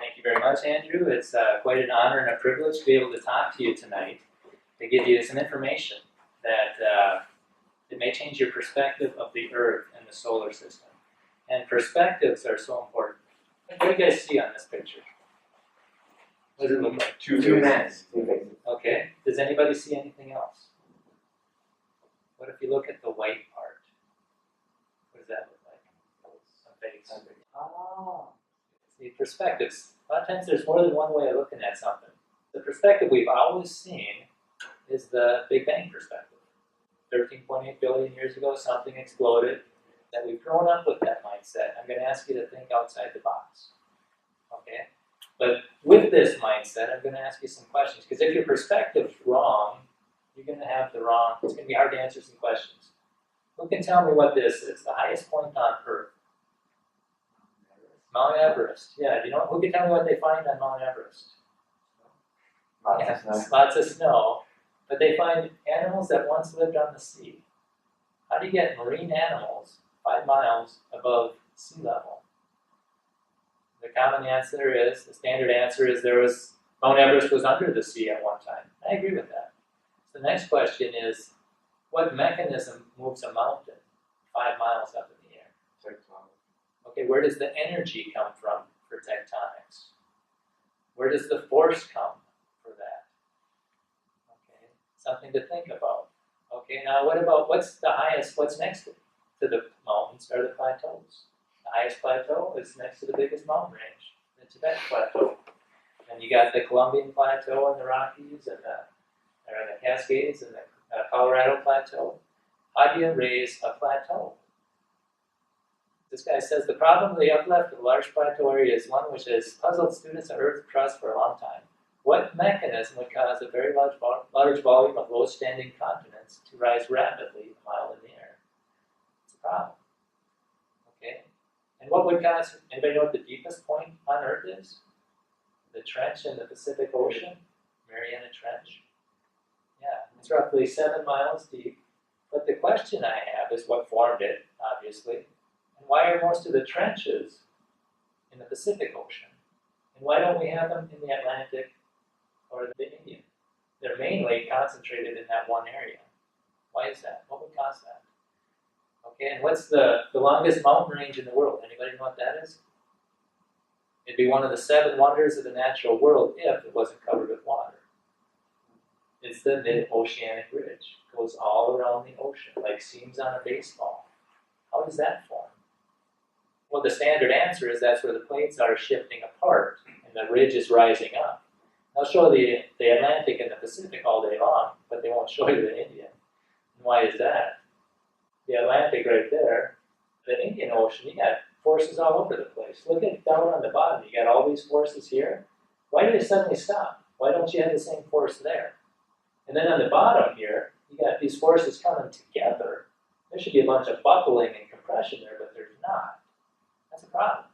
Thank you very much, Andrew. It's quite an honor and a privilege to be able to talk to you tonight, to give you some information that it may change your perspective of the Earth and the solar system. And perspectives are so important. What do you guys see on this picture? What does it look like? Two faces. Okay. Does anybody see anything else? What if you look at the white part? What does that look like? A face. Oh. See, perspectives. A lot of times there's more than one way of looking at something. The perspective we've always seen is the Big Bang perspective. 13.8 billion years ago, something exploded. That we've grown up with that mindset. I'm going to ask you to think outside the box. Okay? But with this mindset, I'm going to ask you some questions. Because if your perspective's wrong, you're going to have the wrong, it's going to be hard to answer some questions. Who can tell me what this is? The highest point on Earth. Mount Everest. Yeah, you know, who can tell me what they find on Mount Everest? Lots of snow. But they find animals that once lived on the sea. How do you get marine animals 5 miles above sea level? The common answer is, the standard answer is Mount Everest was under the sea at one time. I agree with that. So the next question is, what mechanism moves a mountain 5 miles up in the air? Okay, where does the energy come from for tectonics? Where does the force come for that? Okay, something to think about. Okay, now what about, what's next to the mountains are the plateaus. The highest plateau is next to the biggest mountain range, the Tibet Plateau. And you got the Colombian Plateau and the Rockies and the Cascades and the Colorado Plateau. How do you raise a plateau? This guy says the problem of the uplift of the large plateau area is one which has puzzled students of Earth crust for a long time. What mechanism would cause a very large volume of low-standing continents to rise rapidly a mile in the air? It's a problem. Okay? And what would cause, anybody know what the deepest point on Earth is? The trench in the Pacific Ocean, Mariana Trench. Yeah, it's roughly 7 miles deep. But the question I have is what formed it, obviously. And why are most of the trenches in the Pacific Ocean? And why don't we have them in the Atlantic or the Indian? They're mainly concentrated in that one area. Why is that? What would cause that? Okay, and what's the longest mountain range in the world? Anybody know what that is? It'd be one of the 7 wonders of the natural world if it wasn't covered with water. It's the mid-oceanic ridge. It goes all around the ocean, like seams on a baseball. How does that form? Well, the standard answer is that's where the plates are shifting apart and the ridge is rising up. They'll show the Atlantic and the Pacific all day long, but they won't show you the Indian. And why is that? The Atlantic right there, the Indian Ocean, you got forces all over the place. Look at down on the bottom, you got all these forces here. Why do they suddenly stop? Why don't you have the same force there? And then on the bottom here, you got these forces coming together. There should be a bunch of buckling and compression there, but there's not. That's a problem.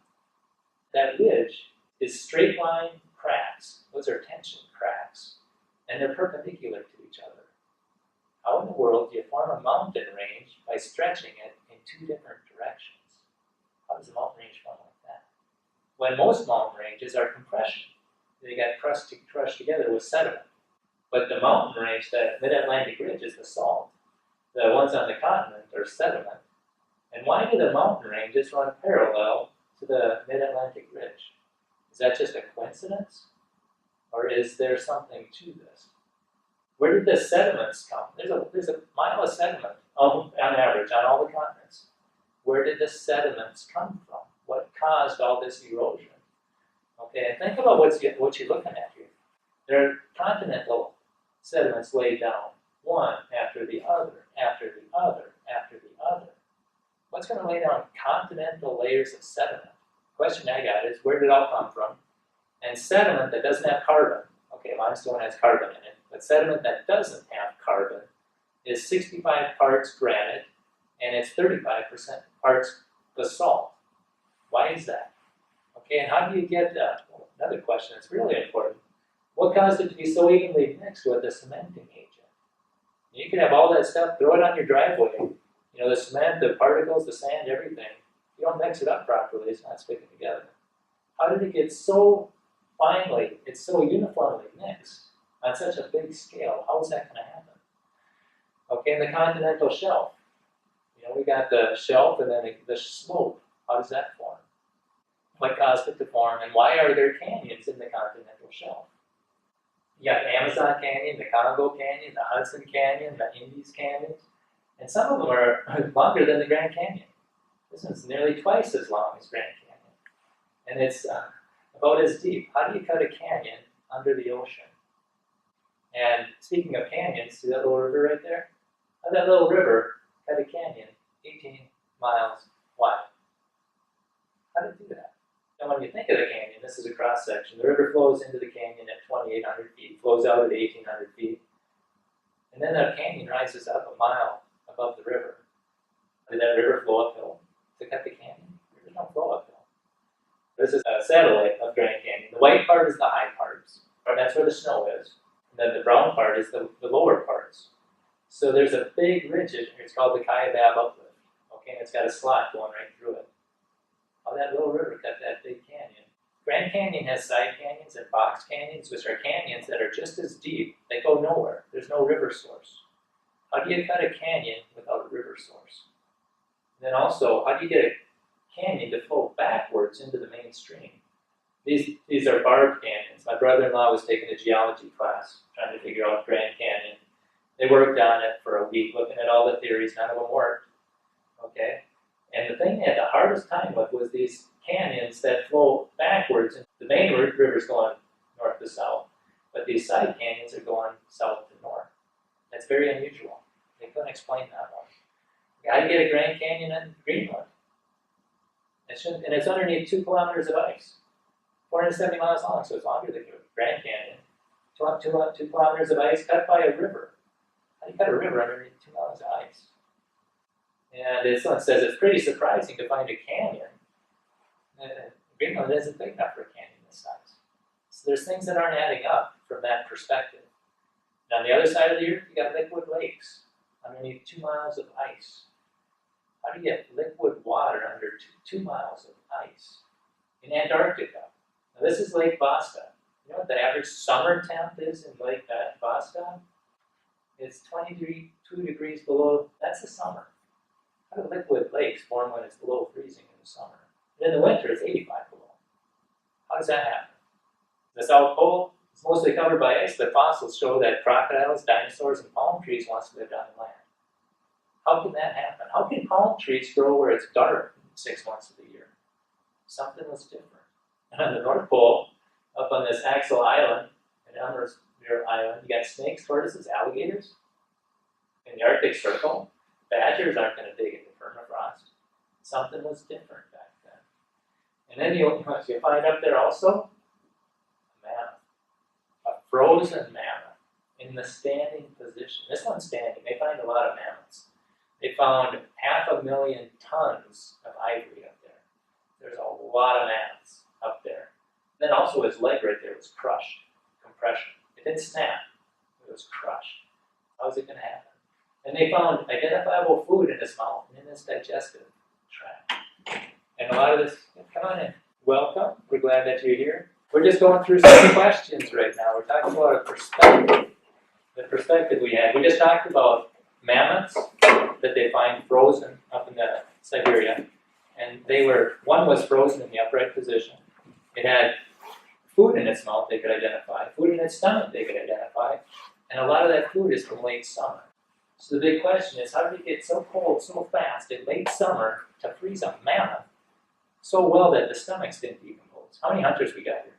That ridge is straight line cracks. Those are tension cracks. And they're perpendicular to each other. How in the world do you form a mountain range by stretching it in 2 different directions? How does a mountain range form like that? When most mountain ranges are compression. They got crushed together with sediment. But the mountain range, the mid-Atlantic ridge, is the salt. The ones on the continent are sediment. And why do the mountain ranges run parallel to the mid-Atlantic ridge? Is that just a coincidence? Or is there something to this? Where did the sediments come? There's a mile of sediment on average on all the continents. Where did the sediments come from? What caused all this erosion? Okay, and think about what you're looking at here. There are continental sediments laid down, one after the other, after the other, after the other. What's going to lay down continental layers of sediment? The question I got is, where did it all come from? And sediment that doesn't have carbon, okay, limestone has carbon in it, but sediment that doesn't have carbon is 65 parts granite, and it's 35% parts basalt. Why is that? Okay, and how do you get that? Well, another question that's really important. What caused it to be so evenly mixed with a cementing agent? You could have all that stuff, throw it on your driveway. You know, the cement, the particles, the sand, everything. You don't mix it up properly, it's not sticking together. How did it get so finally, it's so uniformly mixed on such a big scale. How is that going to happen? Okay, in the continental shelf, we got the shelf and then the slope. How does that form? What caused it to form, and why are there canyons in the continental shelf? You got the Amazon Canyon, the Congo Canyon, the Hudson Canyon, the Indies Canyons, and some of them are longer than the Grand Canyon. This one's nearly twice as long as Grand Canyon, and it's about as deep. How do you cut a canyon under the ocean? And speaking of canyons, see that little river right there? How that little river cut a canyon 18 miles wide. How did it do that? And when you think of the canyon, this is a cross section. The river flows into the canyon at 2,800 feet, flows out at 1,800 feet, and then that canyon rises up a mile above the river. Did that river flow uphill to cut the canyon? Rivers don't flow uphill. This is a satellite of Grand Canyon. The white part is the high parts, and that's where the snow is. And then the brown part is the lower parts. So there's a big ridge, it's called the Kaibab Uplift. Okay, and it's got a slot going right through it. How that little river cut that big canyon. Grand Canyon has side canyons and box canyons, which are canyons that are just as deep. They go nowhere. There's no river source. How do you cut a canyon without a river source? And then also, how do you get a canyon to flow backwards into the main stream? These are barbed canyons. My brother-in-law was taking a geology class, trying to figure out Grand Canyon. They worked on it for a week, looking at all the theories. None of them worked. Okay? And the thing they had the hardest time with was these canyons that flow backwards. And the main river's going north to south, but these side canyons are going south to north. That's very unusual. They couldn't explain that one. How do you get a Grand Canyon in Greenland? And it's underneath 2 kilometers of ice. 470 miles long, so it's longer than the Grand Canyon. 2 kilometers of ice cut by a river. How do you cut a river underneath 2 miles of ice? And this one says it's pretty surprising to find a canyon. Greenland isn't big enough for a canyon this size. So there's things that aren't adding up from that perspective. And on the other side of the earth, you got liquid lakes underneath 2 miles of ice. How do you get liquid water under 2 miles of ice? In Antarctica. Now this is Lake Vasta. You know what the average summer temp is in Lake Vasta? It's 22 degrees below. That's the summer. How do liquid lakes form when it's below freezing in the summer? And in the winter, it's 85 below. How does that happen? The South Pole is mostly covered by ice, but fossils show that crocodiles, dinosaurs, and palm trees once lived on land. How can that happen? How can palm trees grow where it's dark 6 months of the year? Something was different. And on the North Pole, up on this Axel Island, and Elmer's Island, you got snakes, tortoises, alligators. In the Arctic Circle, badgers aren't going to dig into permafrost. Something was different back then. And then you find up there also a mammoth, a frozen mammoth in the standing position. This one's standing. They find a lot of mammoths. They found 500,000 tons of ivory up there. There's a lot of mammoths up there. And then also his leg right there was crushed, compression. It didn't snap, it was crushed. How is it going to happen? And they found identifiable food in his mouth and in his digestive tract. And a lot of this, come on in. Welcome. We're glad that you're here. We're just going through some questions right now. We're talking about a perspective. The perspective we had. We just talked about mammoths that they find frozen up in the Siberia. And one was frozen in the upright position. It had food in its mouth they could identify, food in its stomach they could identify, and a lot of that food is from late summer. So the big question is, how did it get so cold so fast in late summer to freeze a mammoth so well that the stomachs didn't decompose? How many hunters we got here?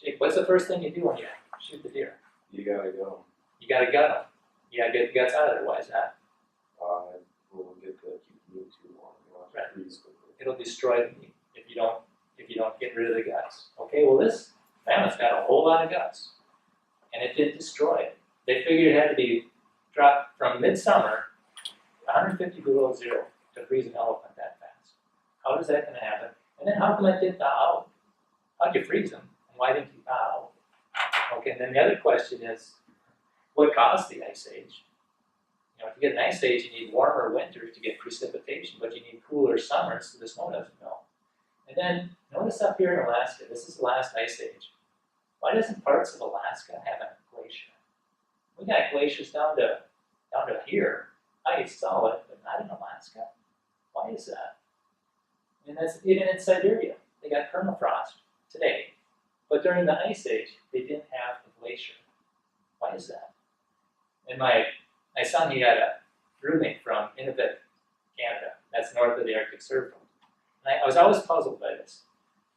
Jake, what's the first thing you do when you shoot the deer? You gotta go. You gotta gut them. You gotta get the guts out of there. Why is that? We'll get to keep the meat too long. Right. Freeze quickly. It'll destroy the meat if you don't get rid of the guts. Okay, well this mammoth's got a whole lot of guts, and it did destroy it. They figured it had to be dropped from midsummer 150 below zero to freeze an elephant that fast. How is that going to happen? And then how come it didn't thaw out? How'd you freeze them, and why didn't you thaw out? Okay, and then the other question is, what caused the ice age? You know, to get an ice age, you need warmer winters to get precipitation, but you need cooler summers so the snow doesn't melt. And then notice up here in Alaska, this is the last ice age. Why doesn't parts of Alaska have a glacier? We got glaciers down to here, ice solid, but not in Alaska. Why is that? And that's even in Siberia. They got permafrost today. But during the ice age, they didn't have a glacier. Why is that? And my son, he had a roommate from Inuvik, Canada. That's north of the Arctic Circle. And I was always puzzled by this.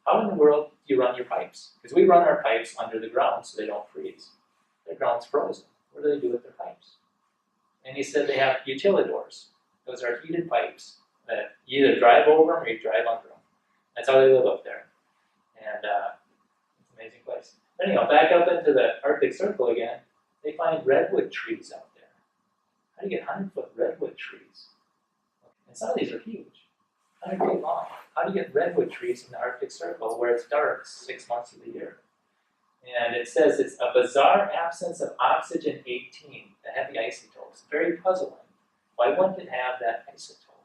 How in the world do you run your pipes? Because we run our pipes under the ground so they don't freeze. Their ground's frozen. What do they do with their pipes? And he said they have utilidors. Those are heated pipes that you either drive over them or you drive under them. That's how they live up there. And it's an amazing place. But anyhow, back up into the Arctic Circle again, they find redwood trees out there. How do you get 100-foot redwood trees? And some of these are huge, 100 feet long. How do you get redwood trees in the Arctic Circle where it's dark 6 months of the year? And it says it's a bizarre absence of oxygen-18, the heavy isotopes. Very puzzling. Why wouldn't it have that isotope?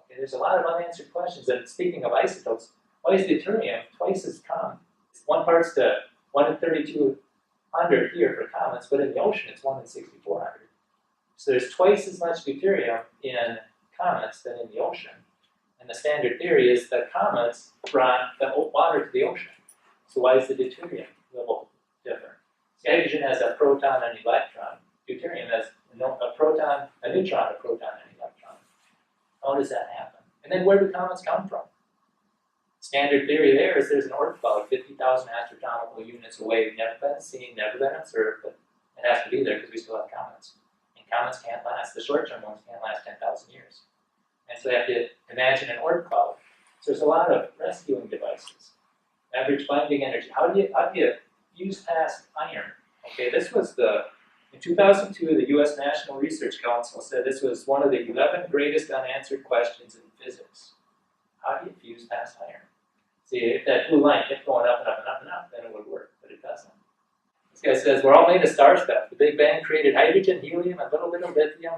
Okay, there's a lot of unanswered questions. And speaking of isotopes, why is deuterium twice as common? It's 1 parts to 1 in 3,200 here for comets, but in the ocean it's 1 in 6,400. So there's twice as much deuterium in comets than in the ocean. And the standard theory is that comets brought the water to the ocean. So why is the deuterium level different? See, hydrogen has a proton and electron. Deuterium has a proton, a neutron, a proton, and an electron. How does that happen? And then where do comets come from? Standard theory there is there's an Oort cloud 50,000 astronomical units away, never been seen, never been observed, but it has to be there because we still have comets. And comets can't last, the short-term ones can't last 10,000 years. And so you have to imagine an Oort cloud. So there's a lot of rescuing devices. Average binding energy. How do you fuse past iron? Okay, this was in 2002, the U.S. National Research Council said this was one of the 11 greatest unanswered questions in physics. How do you fuse past iron? See, if that blue line kept going up and up and up and up, then it would work, but it doesn't. This guy says, we're all made of star stuff. The Big Bang created hydrogen, helium, a little bit of lithium,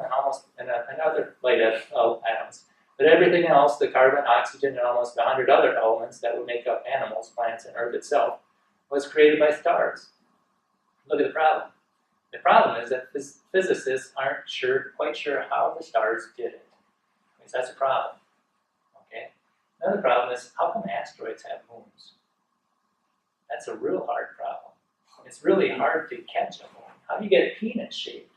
and other light atoms. But everything else, the carbon, oxygen, and almost 100 other elements that would make up animals, plants, and Earth itself, was created by stars. Look at the problem. The problem is that physicists aren't quite sure how the stars did it. So that's a problem. Okay. Another problem is, how come asteroids have moons? That's a real hard problem. It's really hard to catch a moon. How do you get peanut-shaped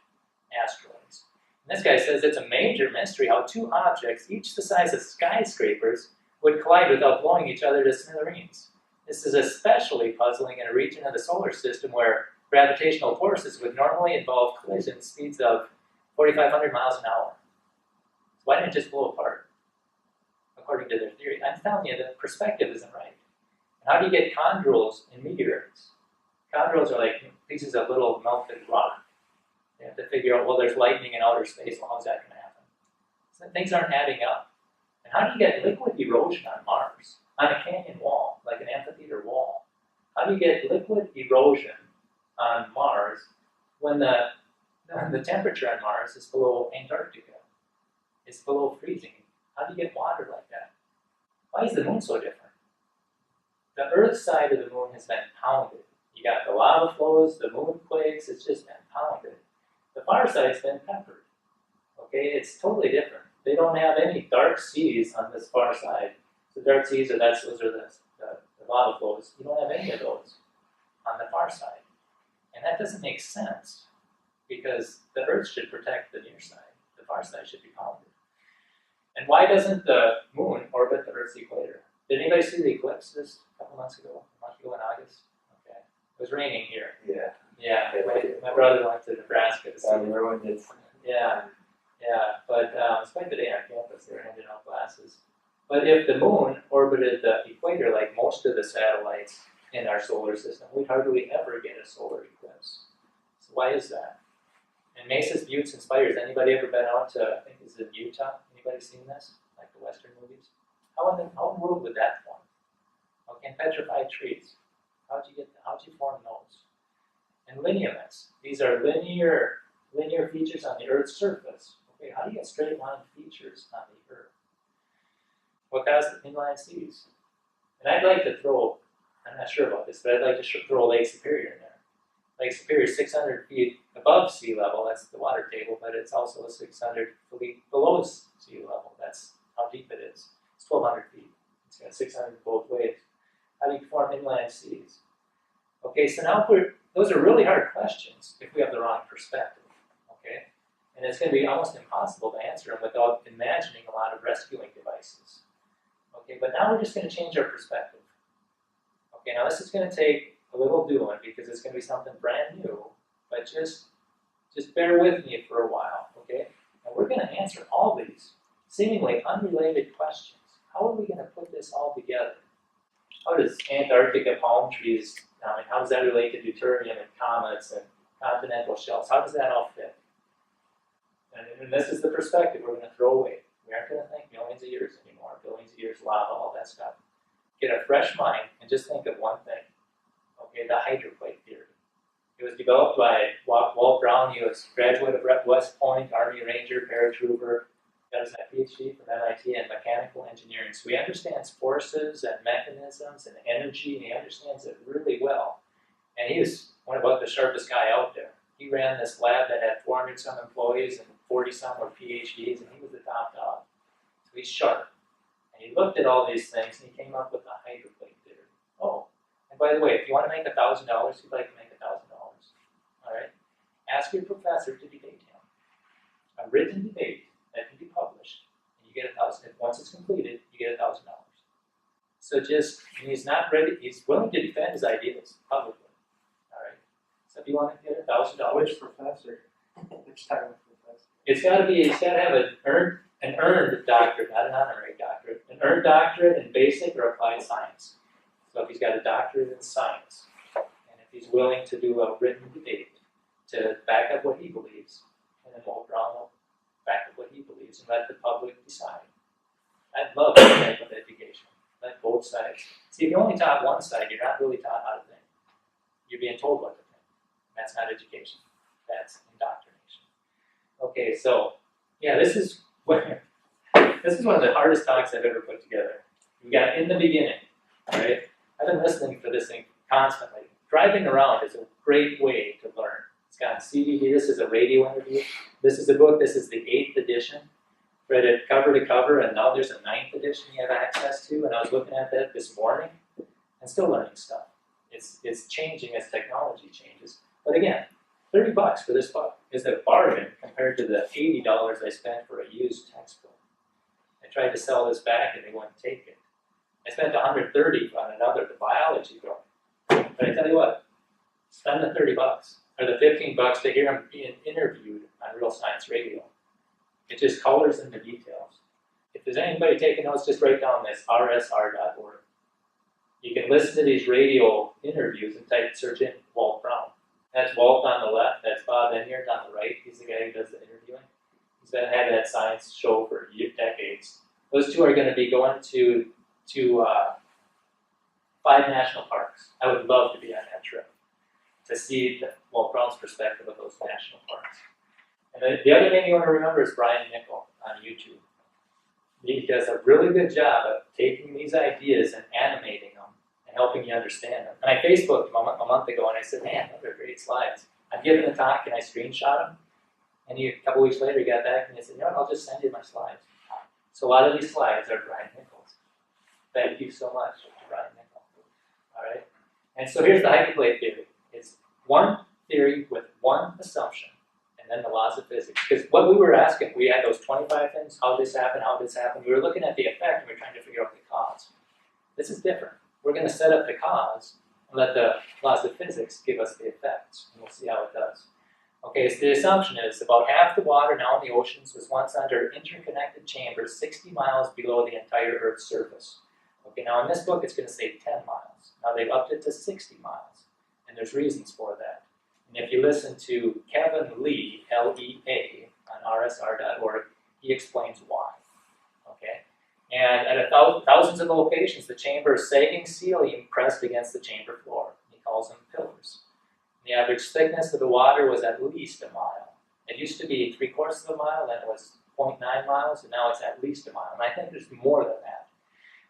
asteroids? And this guy says it's a major mystery how 2 objects, each the size of skyscrapers, would collide without blowing each other to smithereens. This is especially puzzling in a region of the solar system where gravitational forces would normally involve collision speeds of 4,500 miles an hour. So why didn't it just blow apart, according to their theory? I'm telling you, the perspective isn't right. And how do you get chondrules in meteorites? Chondrules are like pieces of little melted rock. They have to figure out, well, there's lightning in outer space, well, how's that going to happen? So things aren't adding up. And how do you get liquid erosion on Mars, on a canyon wall, like an amphitheater wall? How do you get liquid erosion on Mars when the temperature on Mars is below Antarctica? It's below freezing. How do you get water like that? Why is the moon so different? The Earth side of the moon has been pounded. You got the lava flows, the moonquakes, it's just been pounded. The far side's been peppered. Okay, it's totally different. They don't have any dark seas on this far side. So dark seas, those are the lava flows. You don't have any of those on the far side. And that doesn't make sense because the Earth should protect the near side. The far side should be pounded. And why doesn't the moon orbit the Earth's equator? Did anybody see the eclipse this couple months ago? A month ago in August? Okay. It was raining here. Yeah. Yeah. My brother went to Nebraska to see it. Everyone did. Yeah. But it's quite the day on campus. They're handing out glasses. But if the moon orbited the equator like most of the satellites in our solar system, we'd hardly ever get a solar eclipse. So why is that? And Mesas, Buttes, and Spires. Anybody ever been out to, I think it's in Utah? Anybody seen this? Like the Western movies? How in the world would that form? Okay, and petrified trees. How'd you form those? And lineaments. These are linear features on the Earth's surface. Okay, how do you get straight line features on the Earth? What caused the inland seas? And I'd like to throw, I'm not sure about this, but I'd like to throw Lake Superior in there. Lake Superior is 600 feet above sea level, that's the water table, but it's also 600 feet below sea level. That's how deep it is. It's 1,200 feet. It's got 600 both ways. How do you form inland seas? Okay, so now those are really hard questions if we have the wrong perspective. Okay, and it's going to be almost impossible to answer them without imagining a lot of rescuing devices. Okay, but now we're just going to change our perspective. Okay, now this is going to take a little doing because it's going to be something brand new, but just bear with me for a while, okay? And we're going to answer all these seemingly unrelated questions. How are we going to put this all together? How does Antarctica palm trees, how does that relate to deuterium and comets and continental shelves? How does that all fit? And this is the perspective we're going to throw away. We aren't going to think millions of years anymore, billions of years, lava, all that stuff. Get a fresh mind and just think of one thing. Okay, the hydroplate theory. It was developed by Walt Brown. He was a graduate of West Point, Army Ranger, paratrooper. Got his PhD from MIT in mechanical engineering. So he understands forces and mechanisms and energy, and he understands it really well. And he was one about the sharpest guy out there. He ran this lab that had 400 some employees and 40 some were PhDs, and he was the top dog. So he's sharp. And he looked at all these things, and he came up with the hydroplate theory. Oh, and by the way, if you want to make $1,000, you'd like to make $1,000. All right? Ask your professor to debate him. A written debate that can be published, and you get $1,000. Once it's completed, you get $1,000. So and he's not ready, he's willing to defend his ideas publicly. All right? So if you want to get $1,000. Which professor? Which type of professor? It's got to have an earned doctorate, not an honorary doctorate, an earned doctorate in basic or applied science. So if he's got a doctorate in science, and if he's willing to do a written debate to back up what he believes, and then Walt Brown will back up what he believes and let the public decide. I'd love that type of education. Let both sides. See, if you only taught one side, you're not really taught how to think. You're being told what to think. That's not education. That's indoctrination. Okay, so yeah, this is one of the hardest talks I've ever put together. We got in the beginning, right? I've been listening for this thing constantly. Driving around is a great way to learn. It's got CD here. This is a radio interview. This is a book. This is the 8th edition. Read it cover to cover, and now there's a 9th edition you have access to. And I was looking at that this morning and still learning stuff. It's changing as technology changes. But again, $30 for this book is a bargain compared to the $80 I spent for a used textbook. I tried to sell this back and they wouldn't take it. I spent $130 on another, the biology book. But I tell you what, spend the $30 or the $15 to hear him being interviewed on Real Science Radio. It just colors in the details. If there's anybody taking notes, just write down this, rsr.org. You can listen to these radio interviews and search in Walt Brown. That's Walt on the left, that's Bob Enyart on the right. He's the guy who does the interviewing. He's had that science show for decades. Those two are going to be going to 5 national parks. I would love to be on that trip to see Walt Brown's perspective of those national parks. And the other name you want to remember is Brian Nickel on YouTube. He does a really good job of taking these ideas and animating them and helping you understand them. And I Facebooked him a month ago and I said, man, those are great slides. I'm giving a talk, can I screenshot them? And a couple weeks later he got back and he said, you know what, I'll just send you my slides. So a lot of these slides are Brian Nickel's. Thank you so much, Brian Nickel. All right? And so here's the hydroplate theory. It's one theory with one assumption, and then the laws of physics. Because what we were asking, we had those 25 things, how this happened, we were looking at the effect, and we were trying to figure out the cause. This is different. We're going to set up the cause, and let the laws of physics give us the effects, and we'll see how it does. Okay, so the assumption is about half the water now in the oceans was once under interconnected chambers 60 miles below the entire Earth's surface. Okay, now in this book it's going to say 10 miles. Now they've upped it to 60 miles, and there's reasons for that. And if you listen to Kevin Lee, L-E-A, on rsr.org, he explains why. Okay, and at thousands of locations, the chamber is sagging ceiling pressed against the chamber floor. He calls them pillars. The average thickness of the water was at least a mile. It used to be 3/4 of a mile, then it was 0.9 miles, and now it's at least a mile. And I think there's more than that.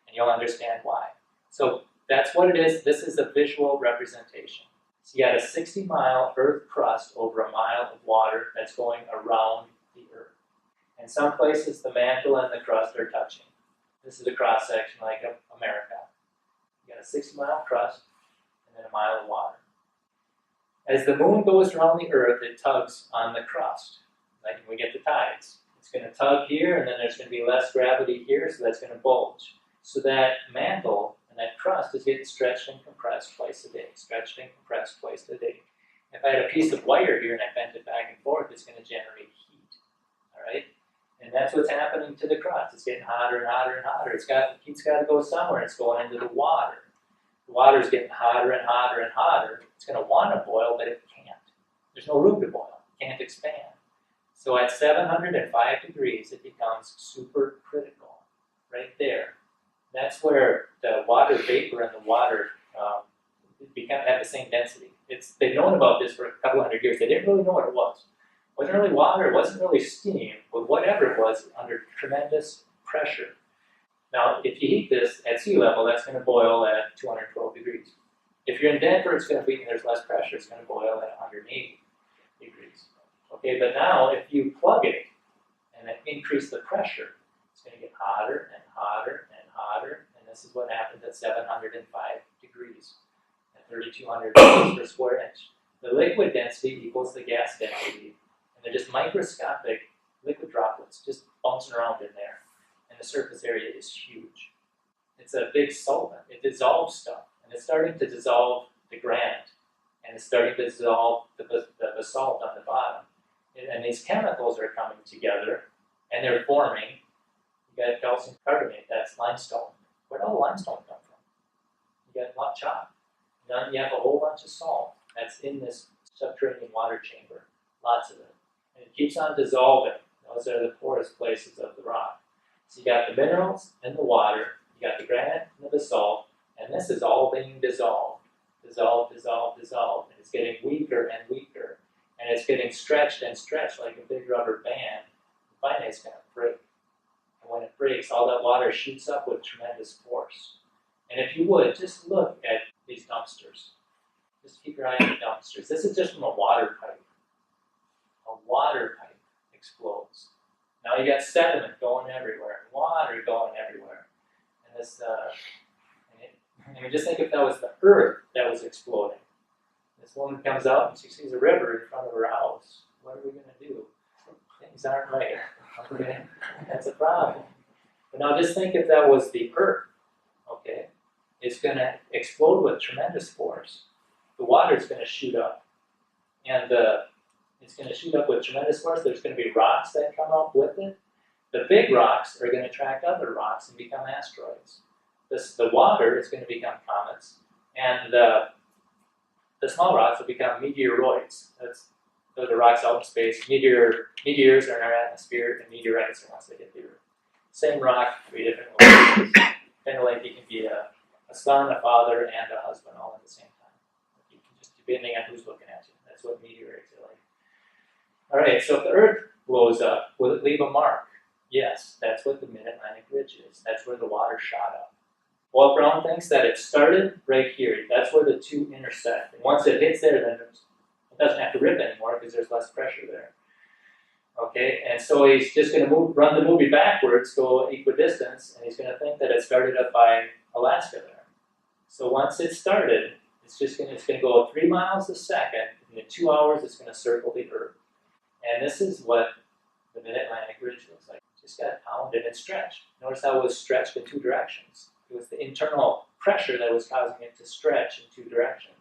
And you'll understand why. So that's what it is. This is a visual representation. So you got a 60-mile Earth crust over a mile of water that's going around the Earth. In some places, the mantle and the crust are touching. This is a cross-section like of America. You got a 60-mile crust and then a mile of water. As the moon goes around the Earth, it tugs on the crust. Like when we get the tides. It's going to tug here, and then there's going to be less gravity here, so that's going to bulge. So that mantle and that crust is getting stretched and compressed twice a day. Stretched and compressed twice a day. If I had a piece of wire here and I bent it back and forth, it's going to generate heat. All right? And that's what's happening to the crust. It's getting hotter and hotter and hotter. Heat's got to go somewhere. It's going into the water. The water's getting hotter and hotter and hotter. It's going to want to boil, but it can't. There's no room to boil. It can't expand. So at 705 degrees, it becomes supercritical, right there. That's where the water vapor and the water have the same density. They've known about this for a couple hundred years. They didn't really know what it was. It wasn't really water, it wasn't really steam, but whatever it was, under tremendous pressure. Now, if you heat this at sea level, that's going to boil at 212 degrees. If you're in Denver, it's going to be, and there's less pressure, it's going to boil at 180 degrees. Okay, but now if you plug it and then increase the pressure, it's going to get hotter and hotter and hotter, and this is what happens at 705 degrees at 3,200 joules per square inch. The liquid density equals the gas density, and they're just microscopic liquid droplets just bouncing around in there, and the surface area is huge. It's a big solvent. It dissolves stuff, and it's starting to dissolve the granite, and it's starting to dissolve the basalt on the bottom. And these chemicals are coming together, and they're forming. You got calcium carbonate, that's limestone. Where did all the limestone come from? You got a lot of chalk. Then you have a whole bunch of salt that's in this subterranean water chamber, lots of it. And it keeps on dissolving. Those are the porous places of the rock. So you got the minerals and the water, you got the granite and the basalt, and this is all being dissolved. Dissolved, dissolved, dissolved. And it's getting weaker and weaker. And it's getting stretched and stretched like a big rubber band. And finally, it's going to break. And when it breaks, all that water shoots up with tremendous force. And if you would, just look at these dumpsters. Just keep your eye on the dumpsters. This is just from a water pipe. A water pipe explodes. Now you got sediment going everywhere, and water going everywhere. And this, and just think if that was the earth that was exploding. This woman comes out and she sees a river in front of her house. What are we going to do? Things aren't right. Okay? That's a problem. But now just think if that was the earth. Okay? It's going to explode with tremendous force. The water is going to shoot up. And it's going to shoot up with tremendous force. There's going to be rocks that come up with it. The big rocks are going to attract other rocks and become asteroids. The water is going to become comets. And the small rocks will become meteoroids. Those are rocks out in space. Meteors are in our atmosphere, and meteorites are once they hit the Earth. Same rock, 3 different locations. Kind of like you can be a son, a father, and a husband all at the same time. You can just depending on who's looking at you. That's what meteorites are like. All right, so if the Earth blows up, will it leave a mark? Yes, that's what the Mid-Atlantic Ridge is. That's where the water shot up. Walt Brown thinks that it started right here. That's where the two intersect. And once it hits there, then it doesn't have to rip anymore because there's less pressure there. Okay, and so he's just going to run the movie backwards, go equidistance, and he's going to think that it started up by Alaska there. So once it started, it's going to go 3 miles a second. In 2 hours, it's going to circle the Earth. And this is what the Mid-Atlantic Ridge looks like. It just got pounded and stretched. Notice how it was stretched in 2 directions. It was the internal pressure that was causing it to stretch in 2 directions.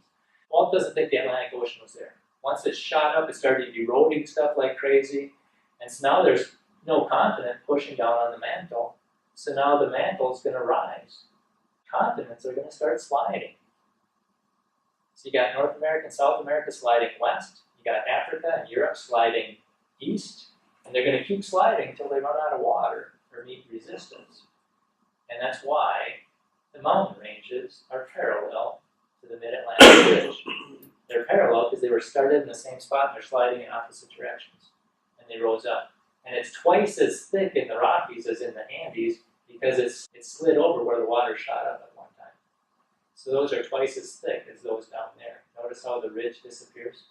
Walt doesn't think the Atlantic Ocean was there. Once it shot up, it started eroding stuff like crazy. And so now there's no continent pushing down on the mantle. So now the mantle is going to rise. Continents are going to start sliding. So you got North America and South America sliding west. You got Africa and Europe sliding east. And they're going to keep sliding until they run out of water or meet resistance. And that's why the mountain ranges are parallel to the Mid-Atlantic Ridge. They're parallel because they were started in the same spot and they're sliding in opposite directions. And they rose up. And it's twice as thick in the Rockies as in the Andes because it slid over where the water shot up at one time. So those are twice as thick as those down there. Notice how the ridge disappears?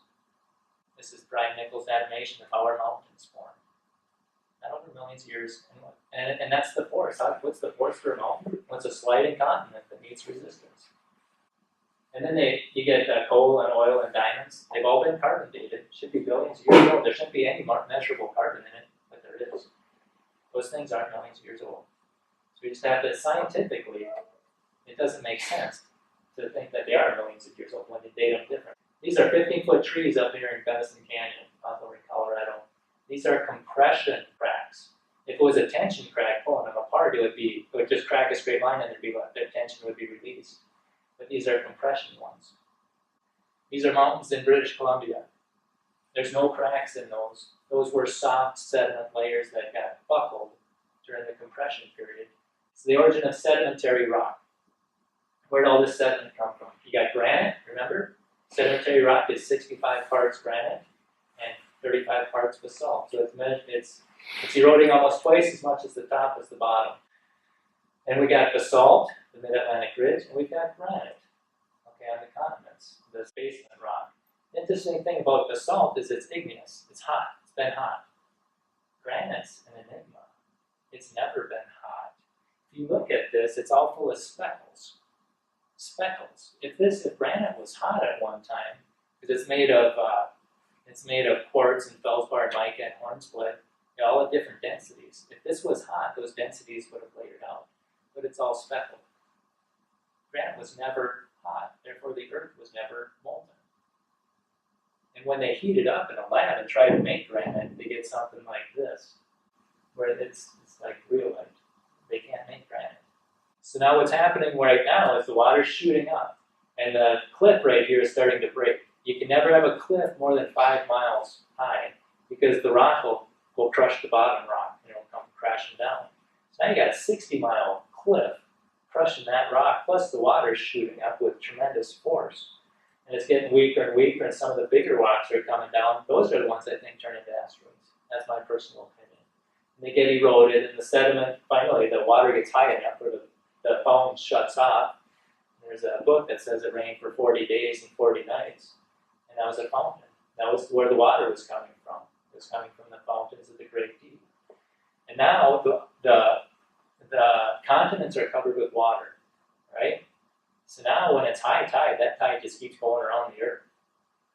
This is Brian Nichols' animation of how our mountains form. Not over millions of years, and that's the force. What's the force for a mountain? What's a sliding continent that needs resistance? And then you get coal and oil and diamonds. They've all been carbon dated. Should be billions of years old. There shouldn't be any measurable carbon in it, but there is. Those things aren't millions of years old. So we just have to, scientifically, it doesn't make sense to think that they are millions of years old when they date them different. These are 15-foot trees up here in Benison Canyon, over in Colorado. These are compression cracks. If it was a tension crack pulling them apart, it would just crack a straight line and the tension would be released. But these are compression ones. These are mountains in British Columbia. There's no cracks in those. Those were soft sediment layers that got buckled during the compression period. It's the origin of sedimentary rock. Where did all this sediment come from? You got granite, remember? Sedimentary rock is 65 parts granite and 35 parts basalt. So it's eroding almost twice as much as the top as the bottom. And we got basalt, the Mid-Atlantic Ridge, and we've got granite, okay, on the continents, this basement rock. The interesting thing about basalt is it's igneous. It's hot. It's been hot. Granite's an enigma. It's never been hot. If you look at this, it's all full of speckles. Speckles. If granite was hot at one time, because it's made of quartz and feldspar, mica, and hornsplit, all at different densities. If this was hot, those densities would have layered out, but it's all speckled. Granite was never hot, therefore the earth was never molten. And when they heat it up in a lab and try to make granite, they get something like this, where it's like rhyolite. They can't make granite. So now what's happening right now is the water's shooting up, and the cliff right here is starting to break. You can never have a cliff more than 5 miles high, because the rock will crush the bottom rock, and it'll come crashing down. So now you got a 60-mile cliff crushing that rock, plus the water's shooting up with tremendous force. And it's getting weaker and weaker, and some of the bigger rocks are coming down. Those are the ones I think turn into asteroids. That's my personal opinion. And they get eroded, and the sediment, finally, the water gets high enough where the foam shuts off. And there's a book that says it rained for 40 days and 40 nights. And that was a fountain. That was where the water was coming from. It was coming from the fountains of the Great Deep. And now the continents are covered with water, right? So now when it's high tide, that tide just keeps going around the earth.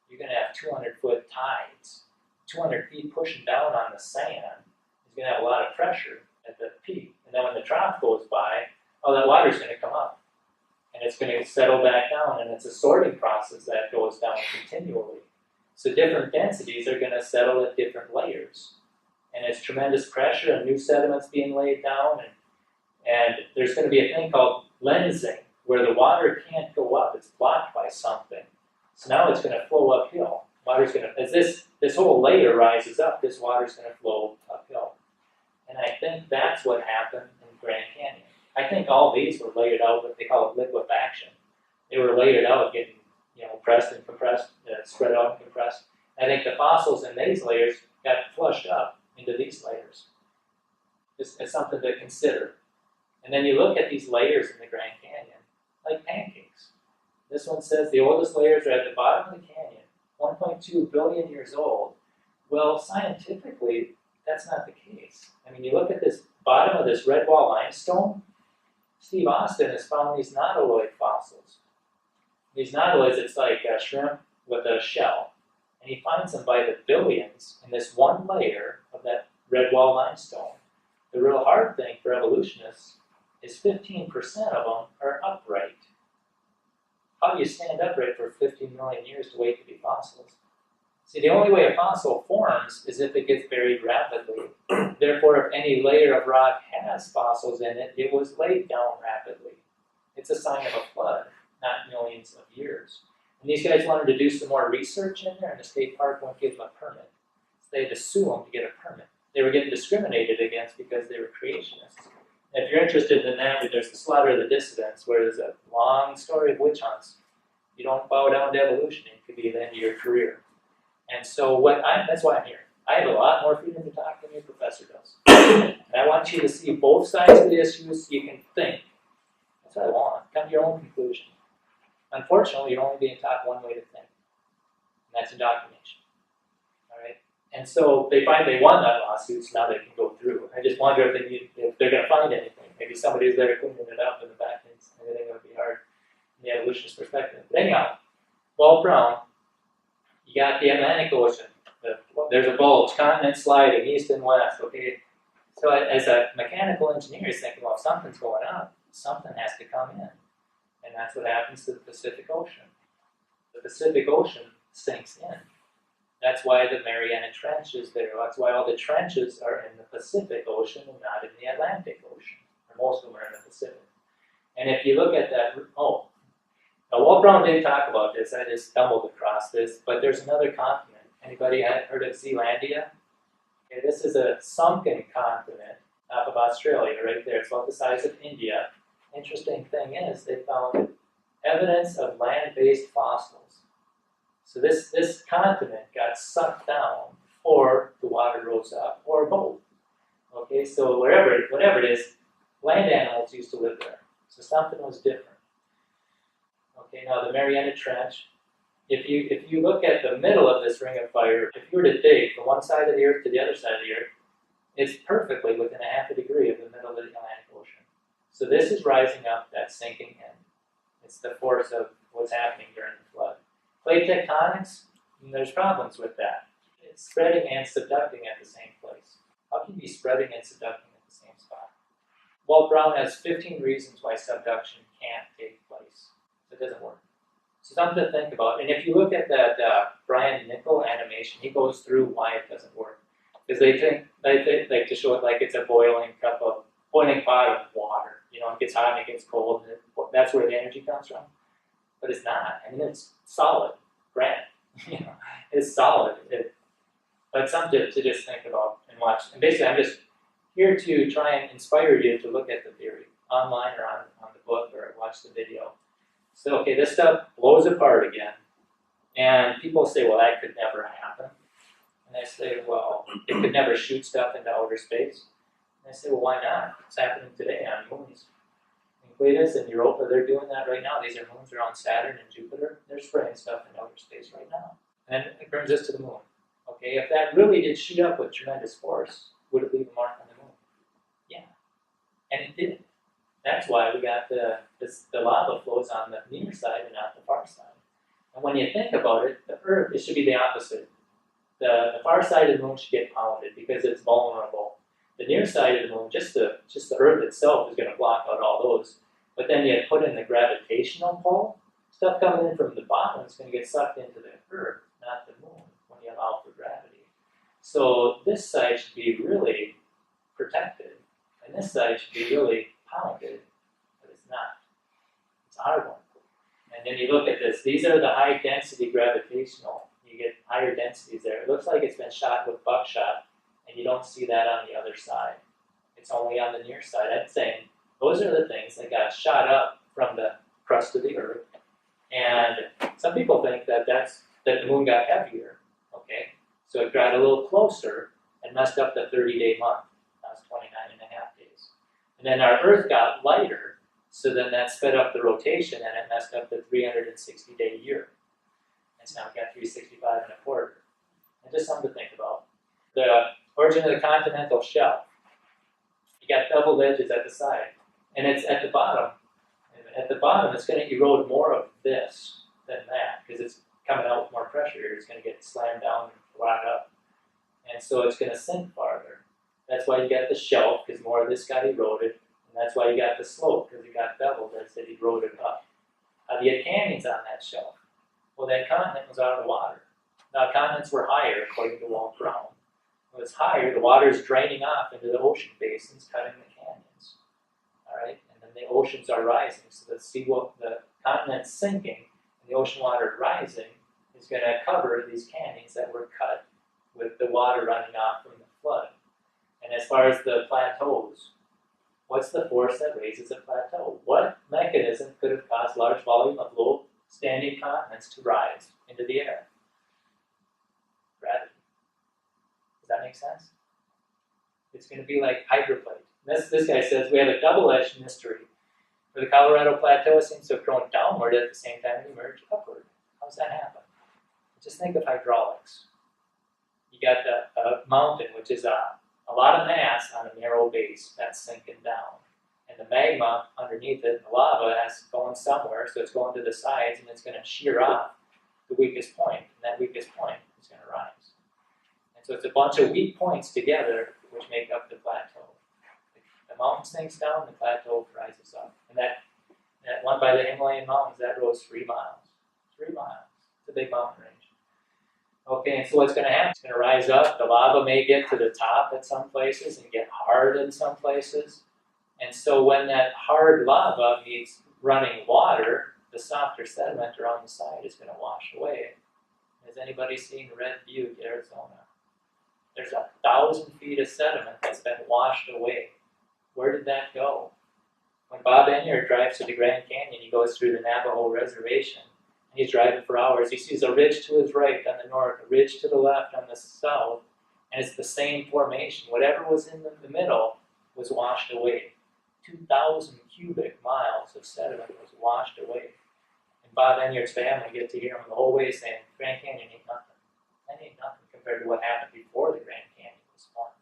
You're going to have 200-foot tides. 200 feet pushing down on the sand is going to have a lot of pressure at the peak. And then when the trough goes by, all that water is going to come up. And it's going to settle back down, and it's a sorting process that goes down continually. So different densities are going to settle at different layers. And it's tremendous pressure and new sediments being laid down. And there's going to be a thing called lensing, where the water can't go up. It's blocked by something. So now it's going to flow uphill. Water's going to, as this whole layer rises up, this water's going to flow uphill. And I think that's what happened in Grand Canyon. I think all these were layered out, what they call liquefaction. They were layered out, getting pressed and compressed, spread out and compressed. I think the fossils in these layers got flushed up into these layers. It's something to consider. And then you look at these layers in the Grand Canyon, like pancakes. This one says the oldest layers are at the bottom of the canyon, 1.2 billion years old. Well, scientifically, that's not the case. I mean, you look at this bottom of this red wall limestone. Steve Austin has found these nautiloid fossils. These nautiloids, it's like a shrimp with a shell. And he finds them by the billions in this one layer of that red wall limestone. The real hard thing for evolutionists is 15% of them are upright. How do you stand upright for 15 million years to wait to be fossils? See, the only way a fossil forms is if it gets buried rapidly. Therefore, if any layer of rock has fossils in it, it was laid down rapidly. It's a sign of a flood, not millions of years. And these guys wanted to do some more research in there, and the state park won't give them a permit. So they had to sue them to get a permit. They were getting discriminated against because they were creationists. And if you're interested in that, there's the Slaughter of the Dissidents, where there's a long story of witch hunts. You don't bow down to evolution, it could be the end of your career. And so that's why I'm here. I have a lot more freedom to talk than your professor does. And I want you to see both sides of the issues so you can think. That's what I want. Come to your own conclusion. Unfortunately, you're only being taught one way to think, and that's indoctrination. All right? And so they finally won that lawsuit, so now they can go through. I just wonder if they're going to find anything. Maybe somebody's there cleaning it up in the back end, and everything would be hard from the evolutionist perspective. But anyhow, Walt Brown, you got the Atlantic Ocean. There's a bulge, continent sliding east and west, okay? So as a mechanical engineer, you're thinking, well, if something's going on, something has to come in. And that's what happens to the Pacific Ocean. The Pacific Ocean sinks in. That's why the Mariana Trench is there. That's why all the trenches are in the Pacific Ocean and not in the Atlantic Ocean. Or most of them are in the Pacific. And if you look at that, now Walt Brown didn't talk about this, I just stumbled across this, but there's another continent. Anybody heard of Zealandia? Okay, this is a sunken continent off of Australia, right there. It's about the size of India. Interesting thing is, they found evidence of land-based fossils. So this continent got sucked down, or the water rose up, or both. Okay, so whatever it is, land animals used to live there. So something was different. Okay, now the Mariana Trench, if you look at the middle of this ring of fire, if you were to dig from one side of the Earth to the other side of the Earth, it's perfectly within a half a degree of the middle of the Atlantic Ocean. So this is rising up, that's sinking in. It's the force of what's happening during the flood. Plate tectonics, there's problems with that. It's spreading and subducting at the same place. How can you be spreading and subducting at the same spot? Walt Brown has 15 reasons why subduction can't take place. It doesn't work. So something to think about. And if you look at that Brian Nickel animation, he goes through why it doesn't work. Because they like to show it like it's a boiling pot of water. You know, it gets hot and it gets cold, and that's where the energy comes from. But it's not. I mean, it's solid, granite. You know, it's solid. But something to just think about and watch. And basically, I'm just here to try and inspire you to look at the theory online or on the book or watch the video. So, okay, this stuff blows apart again. And people say, well, that could never happen. And I say, well, it could never shoot stuff into outer space. And I say, well, why not? It's happening today on moons. Cletus and Europa, they're doing that right now. These are moons around Saturn and Jupiter. They're spraying stuff into outer space right now. And it brings us to the moon. Okay, if that really did shoot up with tremendous force, would it leave a mark on the moon? Yeah. And it did. That's why we got the lava flows on the near side and not the far side. And when you think about it, the Earth, it should be the opposite. The far side of the moon should get pounded because it's vulnerable. The near side of the moon, just the Earth itself is going to block out all those. But then you put in the gravitational pull, stuff coming in from the bottom is going to get sucked into the Earth, not the moon, when you allow for gravity. So this side should be really protected, and this side should be really pounded, but it's not. It's a hard one. And then you look at this. These are the high density gravitational. You get higher densities there. It looks like it's been shot with buckshot, and you don't see that on the other side. It's only on the near side. I'm saying those are the things that got shot up from the crust of the Earth. And some people think that the moon got heavier. Okay, so it got a little closer and messed up the 30-day month. That was 29 and a half days. And then our Earth got lighter, so then that sped up the rotation and it messed up the 360-day year. And so now we've got 365 and a quarter. And just something to think about. The origin of the continental shelf. You got double edges at the side. And it's at the bottom. And at the bottom, it's going to erode more of this than that, because it's coming out with more pressure here. It's going to get slammed down and rot up. And so it's going to sink farther. That's why you got the shelf, because more of this got eroded. And that's why you got the slope, because it got doubled as it eroded up. How do you get canyons on that shelf? Well, that continent was out of the water. Now, continents were higher, according to Walt Brown. When it's higher, the water is draining off into the ocean basins, cutting the canyons. All right, and then the oceans are rising, so the continent's sinking, and the ocean water rising is going to cover these canyons that were cut with the water running off from the flood. And as far as the plateaus, what's the force that raises a plateau? What mechanism could have caused large volume of low-standing continents to rise into the air? Gravity. Does that make sense? It's going to be like hydroplate. This guy says we have a double-edged mystery. For the Colorado Plateau, it seems to have grown downward at the same time it emerged upward. How does that happen? Just think of hydraulics. You got a mountain, which is a lot of mass on a narrow base that's sinking down. And the magma underneath it, the lava, has going somewhere, so it's going to the sides, and it's going to shear off the weakest point, and that weakest point is going to rise. And so it's a bunch of weak points together which make up the plateau. The mountain sinks down, the plateau rises up. And that one by the Himalayan mountains, that rose 3 miles. 3 miles. It's a big mountain range. Okay, and so what's going to happen? It's going to rise up. The lava may get to the top at some places and get hard in some places. And so when that hard lava meets running water, the softer sediment around the side is going to wash away. Has anybody seen Red Butte, Arizona? There's 1,000 feet of sediment that's been washed away. Where did that go? When Bob Enyart drives to the Grand Canyon, he goes through the Navajo Reservation. And he's driving for hours. He sees a ridge to his right on the north, a ridge to the left on the south, and it's the same formation. Whatever was in the middle was washed away. 2,000 cubic miles of sediment was washed away. And Bob Enyart's family get to hear him the whole way saying, Grand Canyon ain't nothing. That ain't nothing compared to what happened before the Grand Canyon was formed.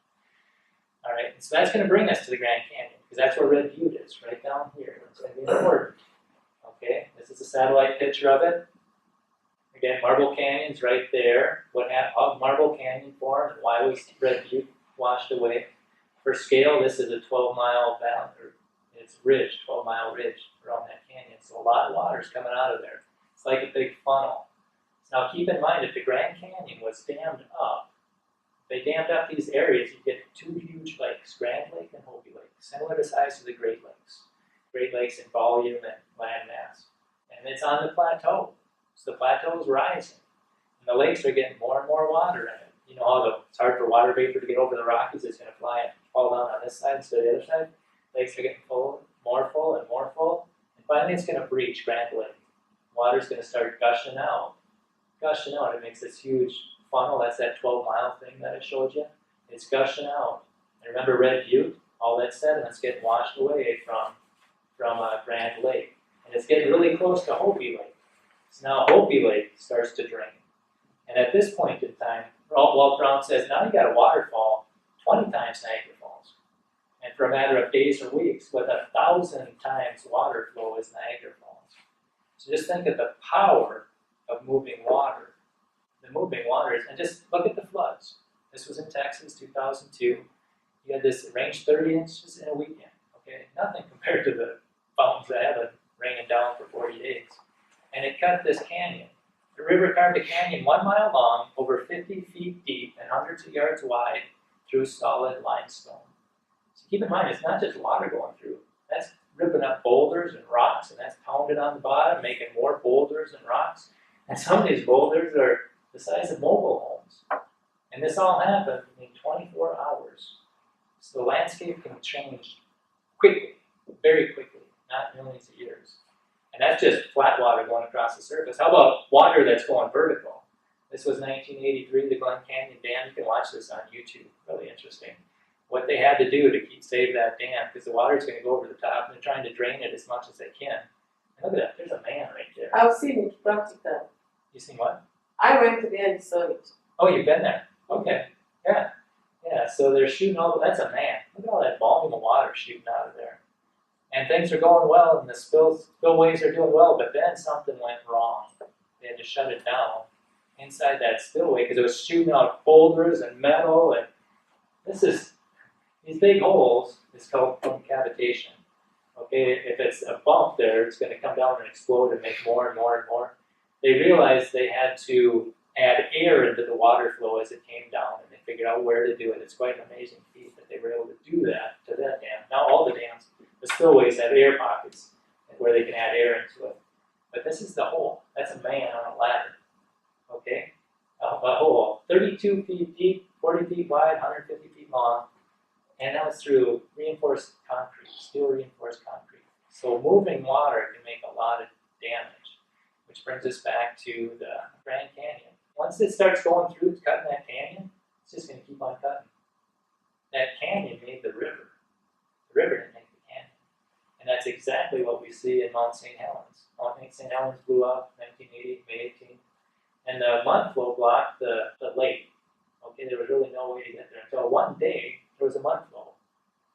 All right, and so that's going to bring us to the Grand Canyon, because that's where Red Butte is, right down here. It's going to be important. Okay, this is a satellite picture of it. Again, Marble Canyon's right there. How Marble Canyon formed, and why was Red Butte washed away? For scale, this is a 12-mile valley, or it's ridge, 12-mile ridge around that canyon. So a lot of water's coming out of there. It's like a big funnel. Now keep in mind, if the Grand Canyon was dammed up, they dammed up these areas, you get 2 huge lakes, Grand Lake and Hopi Lake, similar to size to the Great Lakes. Great Lakes in volume and land mass. And it's on the plateau. So the plateau is rising. And the lakes are getting more and more water in it. You know how it's hard for water vapor to get over the Rockies, it's going to fall down on this side instead of the other side. Lakes are getting full, and more full. And finally it's going to breach Grand Lake. Water's going to start gushing out. It makes this huge funnel. That's that 12-mile thing that I showed you. It's gushing out. And remember Red Butte? All that sediment's getting washed away from Grand Lake. And it's getting really close to Hopi Lake. So now Hopi Lake starts to drain. And at this point in time, Walt Brown says, now you got a waterfall 20 times Niagara Falls. And for a matter of days or weeks, with 1,000 times water flow is Niagara Falls. So just think of the power of moving water. The moving waters, and just look at the floods. This was in Texas, 2002. You had this range 30 inches in a weekend. Okay, nothing compared to the fountains that have been raining down for 40 days. And it cut this canyon. The river carved a canyon 1 mile long, over 50 feet deep, and hundreds of yards wide through solid limestone. So keep in mind, it's not just water going through. That's ripping up boulders and rocks, and that's pounding on the bottom, making more boulders and rocks. And some of these boulders are the size of mobile homes. And this all happened in 24 hours. So the landscape can change quickly, very quickly, not millions of years. And that's just flat water going across the surface. How about water that's going vertical? This was 1983, the Glen Canyon Dam. You can watch this on YouTube. Really interesting. What they had to do to save that dam, because the water's going to go over the top, and they're trying to drain it as much as they can. And look at that. There's a man right there. I've seen it practical. You seen what? I went there and saw it. Oh, you've been there? Okay. Yeah. Yeah, so they're shooting that's a man. Look at all that volume of water shooting out of there. And things are going well, and the spillways are doing well, but then something went wrong. They had to shut it down inside that spillway because it was shooting out boulders and metal, and these big holes is called cavitation. Okay, if it's a bump there, it's going to come down and explode and make more and more and more. They realized they had to add air into the water flow as it came down, and they figured out where to do it. It's quite an amazing feat that they were able to do that to that dam. Now all the dams, the spillways have air pockets where they can add air into it. But this is the hole. That's a man on a ladder. Okay? A hole 32 feet deep, 40 feet wide, 150 feet long. And that was through reinforced concrete, steel reinforced concrete. So moving water can make a lot of damage, which brings us back to the Grand Canyon. Once it starts going through, cutting that canyon, it's just going to keep on cutting. That canyon made the river. The river didn't make the canyon. And And that's exactly what we see in Mount St. Helens. Mount St. Helens blew up 1980, May 18th. And the mud flow blocked the lake. Okay, there was really no way to get there until one day there was a mud flow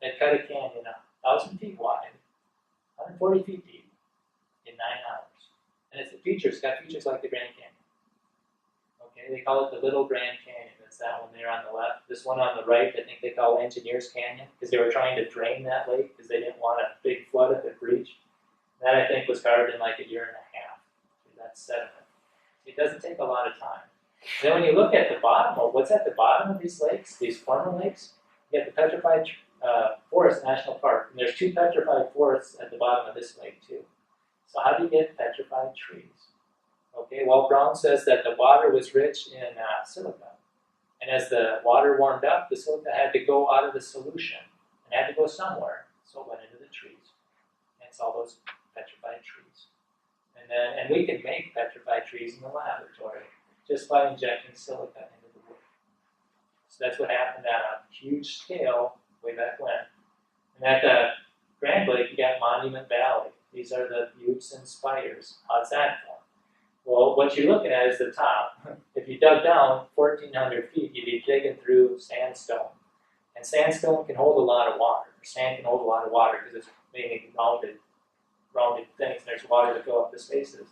that cut a canyon 1,000 feet wide, 140 feet deep, in 9 hours. And it's got features like the Grand Canyon. Okay, they call it the Little Grand Canyon. That's that one there on the left. This one on the right, I think they call Engineers Canyon, because they were trying to drain that lake because they didn't want a big flood at the breach. That, I think, was carved in like a year and a half. That's sediment. It doesn't take a lot of time. And then when you look at the bottom, what's at the bottom of these lakes, these former lakes, you have the Petrified Forest National Park. And there's 2 petrified forests at the bottom of this lake, too. So how do you get petrified trees? Okay, well, Brown says that the water was rich in silica. And as the water warmed up, the silica had to go out of the solution and had to go somewhere. So it went into the trees. Hence all those petrified trees. And we can make petrified trees in the laboratory just by injecting silica into the wood. So that's what happened at a huge scale way back when. And at the Grand Lake, you got Monument Valley. These are the buttes and spires. How's that form? Well, what you're looking at is the top. If you dug down 1,400 feet, you'd be digging through sandstone. And sandstone can hold a lot of water. Sand can hold a lot of water because it's mainly rounded things, and there's water to fill up the spaces.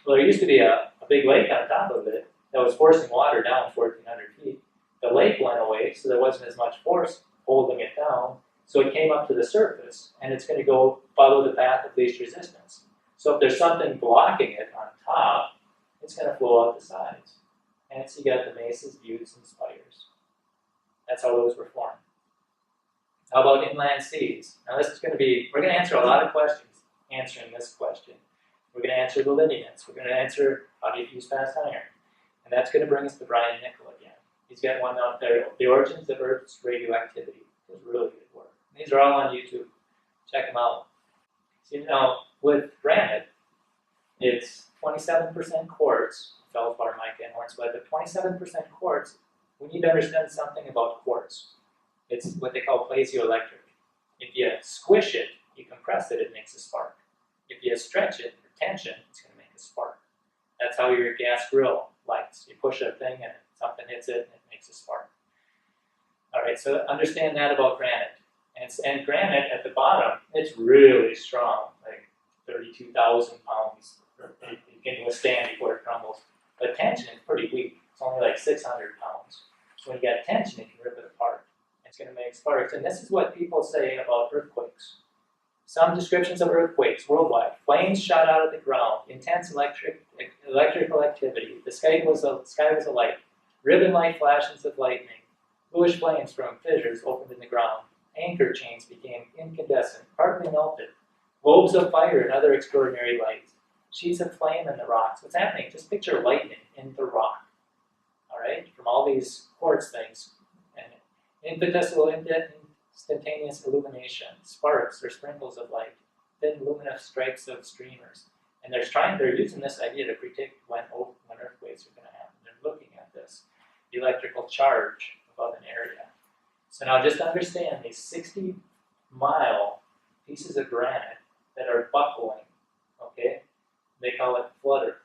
Well, there used to be a big lake on top of it that was forcing water down 1,400 feet. The lake went away, so there wasn't as much force holding it down, so it came up to the surface, and it's going to go follow the path of least resistance. So if there's something blocking it on top, it's going to flow out the sides. Hence, you got the mesas, buttes, and spires. That's how those were formed. How about inland seas? Now this is going to be, we're going to answer a lot of questions answering this question. We're going to answer the lineaments. We're going to answer how do you fuse fast iron. And that's going to bring us to Brian Nickel again. He's got one out there, The Origins of Earth's Radioactivity. It's really good work. These are all on YouTube. Check them out. So, with granite, it's 27% quartz, feldspar, mica, and hornblende, but 27% quartz, we need to understand something about quartz. It's what they call piezoelectric. If you squish it, you compress it, it makes a spark. If you stretch it, or tension, it's going to make a spark. That's how your gas grill lights. You push a thing and something hits it and it makes a spark. All right, so understand that about granite. And granite at the bottom, it's really strong, like 32,000 pounds you can withstand before it crumbles. But tension is pretty weak. It's only like 600 pounds. So when you got tension, it can rip it apart. It's going to make sparks. And this is what people say about earthquakes. Some descriptions of earthquakes worldwide. Flames shot out of the ground. Intense electrical activity. The sky was alight. Ribbon-like flashes of lightning. Bluish flames from fissures opened in the ground. Anchor chains became incandescent, partly melted. Globes of fire and other extraordinary lights. Sheets of flame in the rocks. What's happening? Just picture lightning in the rock. All right? From all these quartz things. And infinitesimal instantaneous illumination. Sparks or sprinkles of light. Thin luminous stripes of streamers. And they're using this idea to predict when earthquakes are going to happen. They're looking at this. The electrical charge above an area. So now just understand these 60-mile pieces of granite that are buckling, okay? They call it flutter.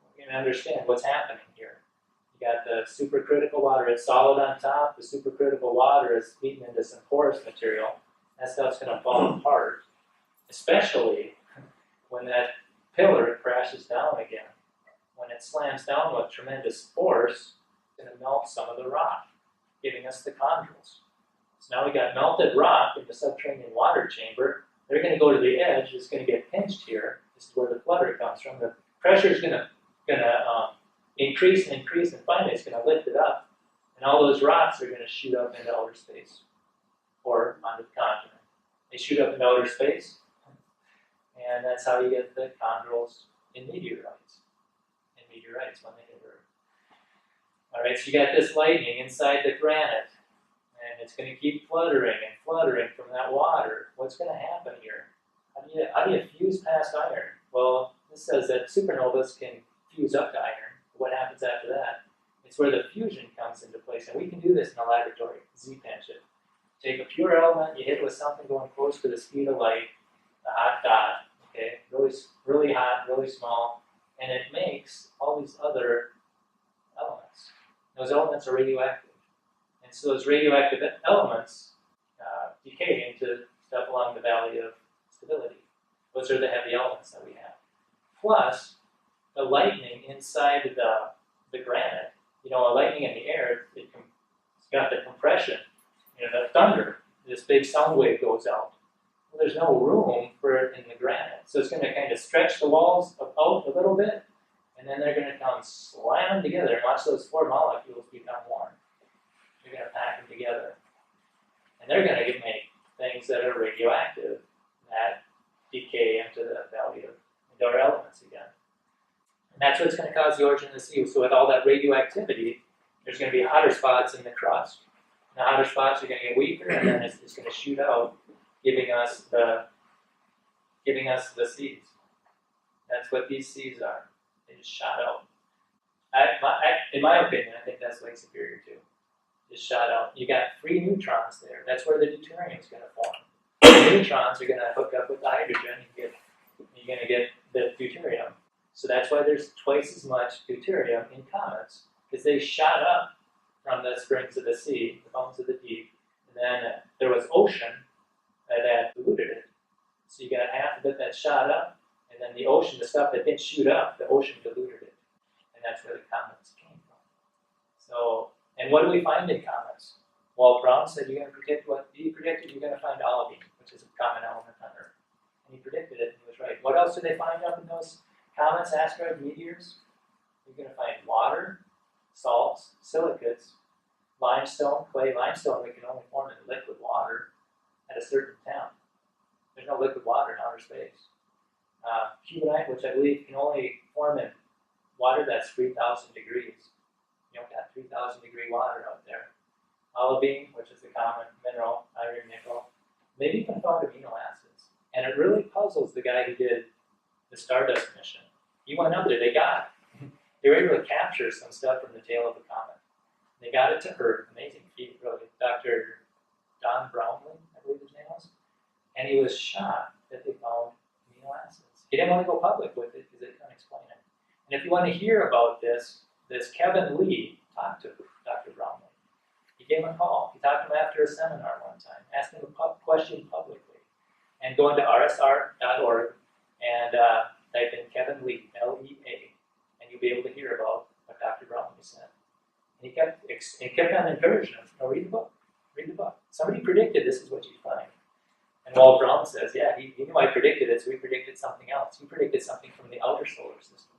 We're going to understand what's happening here. You got the supercritical water, it's solid on top. The supercritical water is feeding into some porous material. That stuff's going to fall apart, especially when that pillar crashes down again. When it slams down with tremendous force, it's going to melt some of the rock, giving us the chondrules. So now we got melted rock in the subterranean water chamber. They're going to go to the edge. It's going to get pinched here. This is where the flutter comes from. The pressure is going to increase and increase, and finally it's going to lift it up. And all those rocks are going to shoot up into outer space or onto the continent. They shoot up into outer space, and that's how you get the chondrules in meteorites. When they hit Earth. All right, so you got this lightning inside the granite. And it's going to keep fluttering and fluttering from that water. What's going to happen here? How do you fuse past iron? Well, this says that supernovas can fuse up to iron. What happens after that? It's where the fusion comes into place. And we can do this in the laboratory. Z-pinch it. Take a pure element, you hit it with something going close to the speed of light, the hot dot, okay, really hot, really small, and it makes all these other elements. Those elements are radioactive. And so those radioactive elements decay into stuff along the valley of stability. Those are the heavy elements that we have. Plus, the lightning inside the granite, a lightning in the air, it's got the compression, the thunder, this big sound wave goes out. Well, there's no room for it in the granite. So it's going to kind of stretch the walls out a little bit, and then they're going to come slam together and watch those four molecules become one. They're going to pack them together. And they're going to make things that are radioactive that decay into the valley of into our elements again. And that's what's going to cause the origin of the sea. So with all that radioactivity, there's going to be hotter spots in the crust. And the hotter spots are going to get weaker, and then it's going to shoot out, giving us the seas. That's what these seas are. They just shot out. In my opinion, I think that's Lake Superior too. Just shot out. You got free neutrons there. That's where the deuterium is going to form. The neutrons are going to hook up with the hydrogen. You're going to get the deuterium. So that's why there's twice as much deuterium in comets, because they shot up from the springs of the sea, the bones of the deep, and then there was ocean that diluted it. So you got half of it that shot up, and then the ocean, the stuff that didn't shoot up, the ocean diluted it. And that's where the comets came from. So, and what do we find in comets? Well, Brown said you're going to predict what he predicted. You're going to find olivine, which is a common element on Earth. And he predicted it, and he was right. What else do they find up in those comets, asteroids, meteors? You're going to find water, salts, silicates, limestone, clay. Limestone we can only form in liquid water at a certain temp. There's no liquid water in outer space. Cubonite, which I believe can only form in water that's 3,000 degrees. You don't got 3,000 degree water out there. Olivine, which is the common mineral, iron, nickel. They've even found amino acids. And it really puzzles the guy who did the Stardust mission. He went up there, they got it. They were able to capture some stuff from the tail of the comet. They got it to Earth, amazing feat, really. Dr. Don Brownlee, I believe his name was. And he was shocked that they found amino acids. He didn't want to go public with it because they couldn't explain it. And if you want to hear about this Kevin Lee talked to Dr. Brownlee. He gave him a call. He talked to him after a seminar one time, asked him a question publicly. And go into rsr.org and type in Kevin Lee, L-E-A, and you'll be able to hear about what Dr. Brownlee said. And he kept on encouraging him, read the book, read the book. Somebody predicted this is what you'd find. And Walt Brown says, yeah, he knew I predicted it, so he predicted something else. He predicted something from the outer solar system.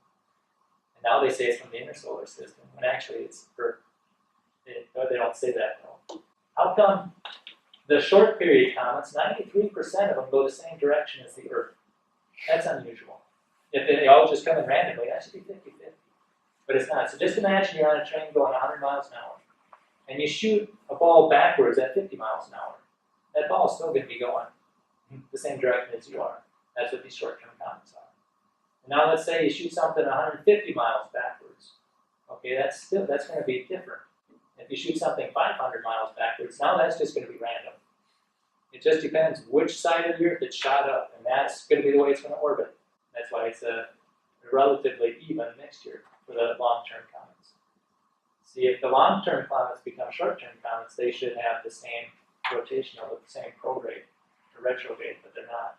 And now they say it's from the inner solar system, when actually it's Earth. They don't say that, though. How come the short period comets, 93% of them go the same direction as the Earth? That's unusual. If they all just come in randomly, that should be 50-50. But it's not. So just imagine you're on a train going 100 miles an hour, and you shoot a ball backwards at 50 miles an hour. That ball is still going to be going the same direction as you are. That's what these short-term comets are. And now let's say you shoot something 150 miles backwards. Okay, that's going to be different. If you shoot something 500 miles backwards, now that's just going to be random. It just depends which side of the Earth it shot up, and that's going to be the way it's going to orbit. That's why it's a relatively even mixture for the long-term comets. See, if the long-term comets become short-term comets, they should have the same rotational with the same prograde or retrograde, but they're not.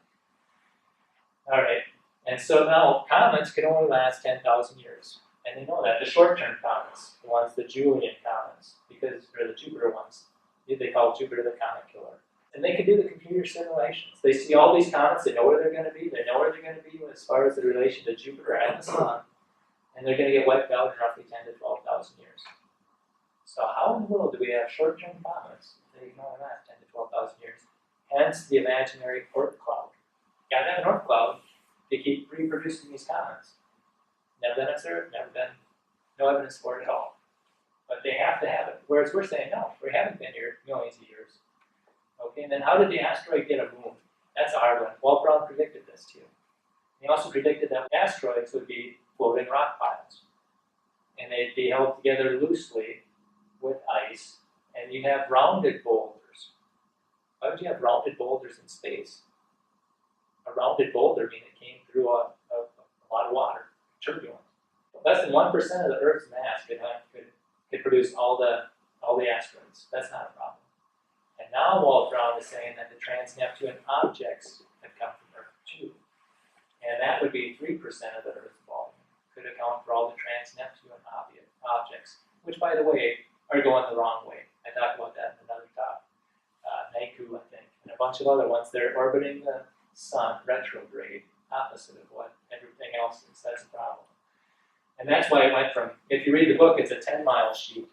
All right, and so now comets can only last 10,000 years. And they know that. The short-term comets, the ones, the Julian comets, because they're the Jupiter ones, they call Jupiter the comet killer. And they can do the computer simulations. They see all these comets, they know where they're going to be, they know where they're going to be as far as the relation to Jupiter and the Sun, and they're going to get wiped out in roughly 10 to 12,000 years. So how in the world do we have short-term comets that can only last 10 to 12,000 years? Hence the imaginary Oort cloud. Got to have an Oort cloud to keep reproducing these comets. Never been observed, no evidence for it at all. But they have to have it. Whereas we're saying, no, we haven't been here millions of years. Okay, and then how did the asteroid get a moon? That's a hard one. Walt Brown predicted this too. He also predicted that asteroids would be floating rock piles. And they'd be held together loosely with ice, and you'd have rounded boulders. Why would you have rounded boulders in space? A rounded boulder means it came through a lot of water, turbulent. Less than 1% of the Earth's mass could produce all the asteroids. That's not a problem. And now Walt Brown is saying that the trans-Neptune objects have come from Earth too. And that would be 3% of the Earth's volume. Could account for all the trans-Neptune objects, which, by the way, are going the wrong way. I talked about that in another talk. NICU, I think, and a bunch of other ones. They're orbiting the sun retrograde, opposite of what everything else is. That's a problem. And that's why it went from, if you read the book, it's a 10-mile sheet,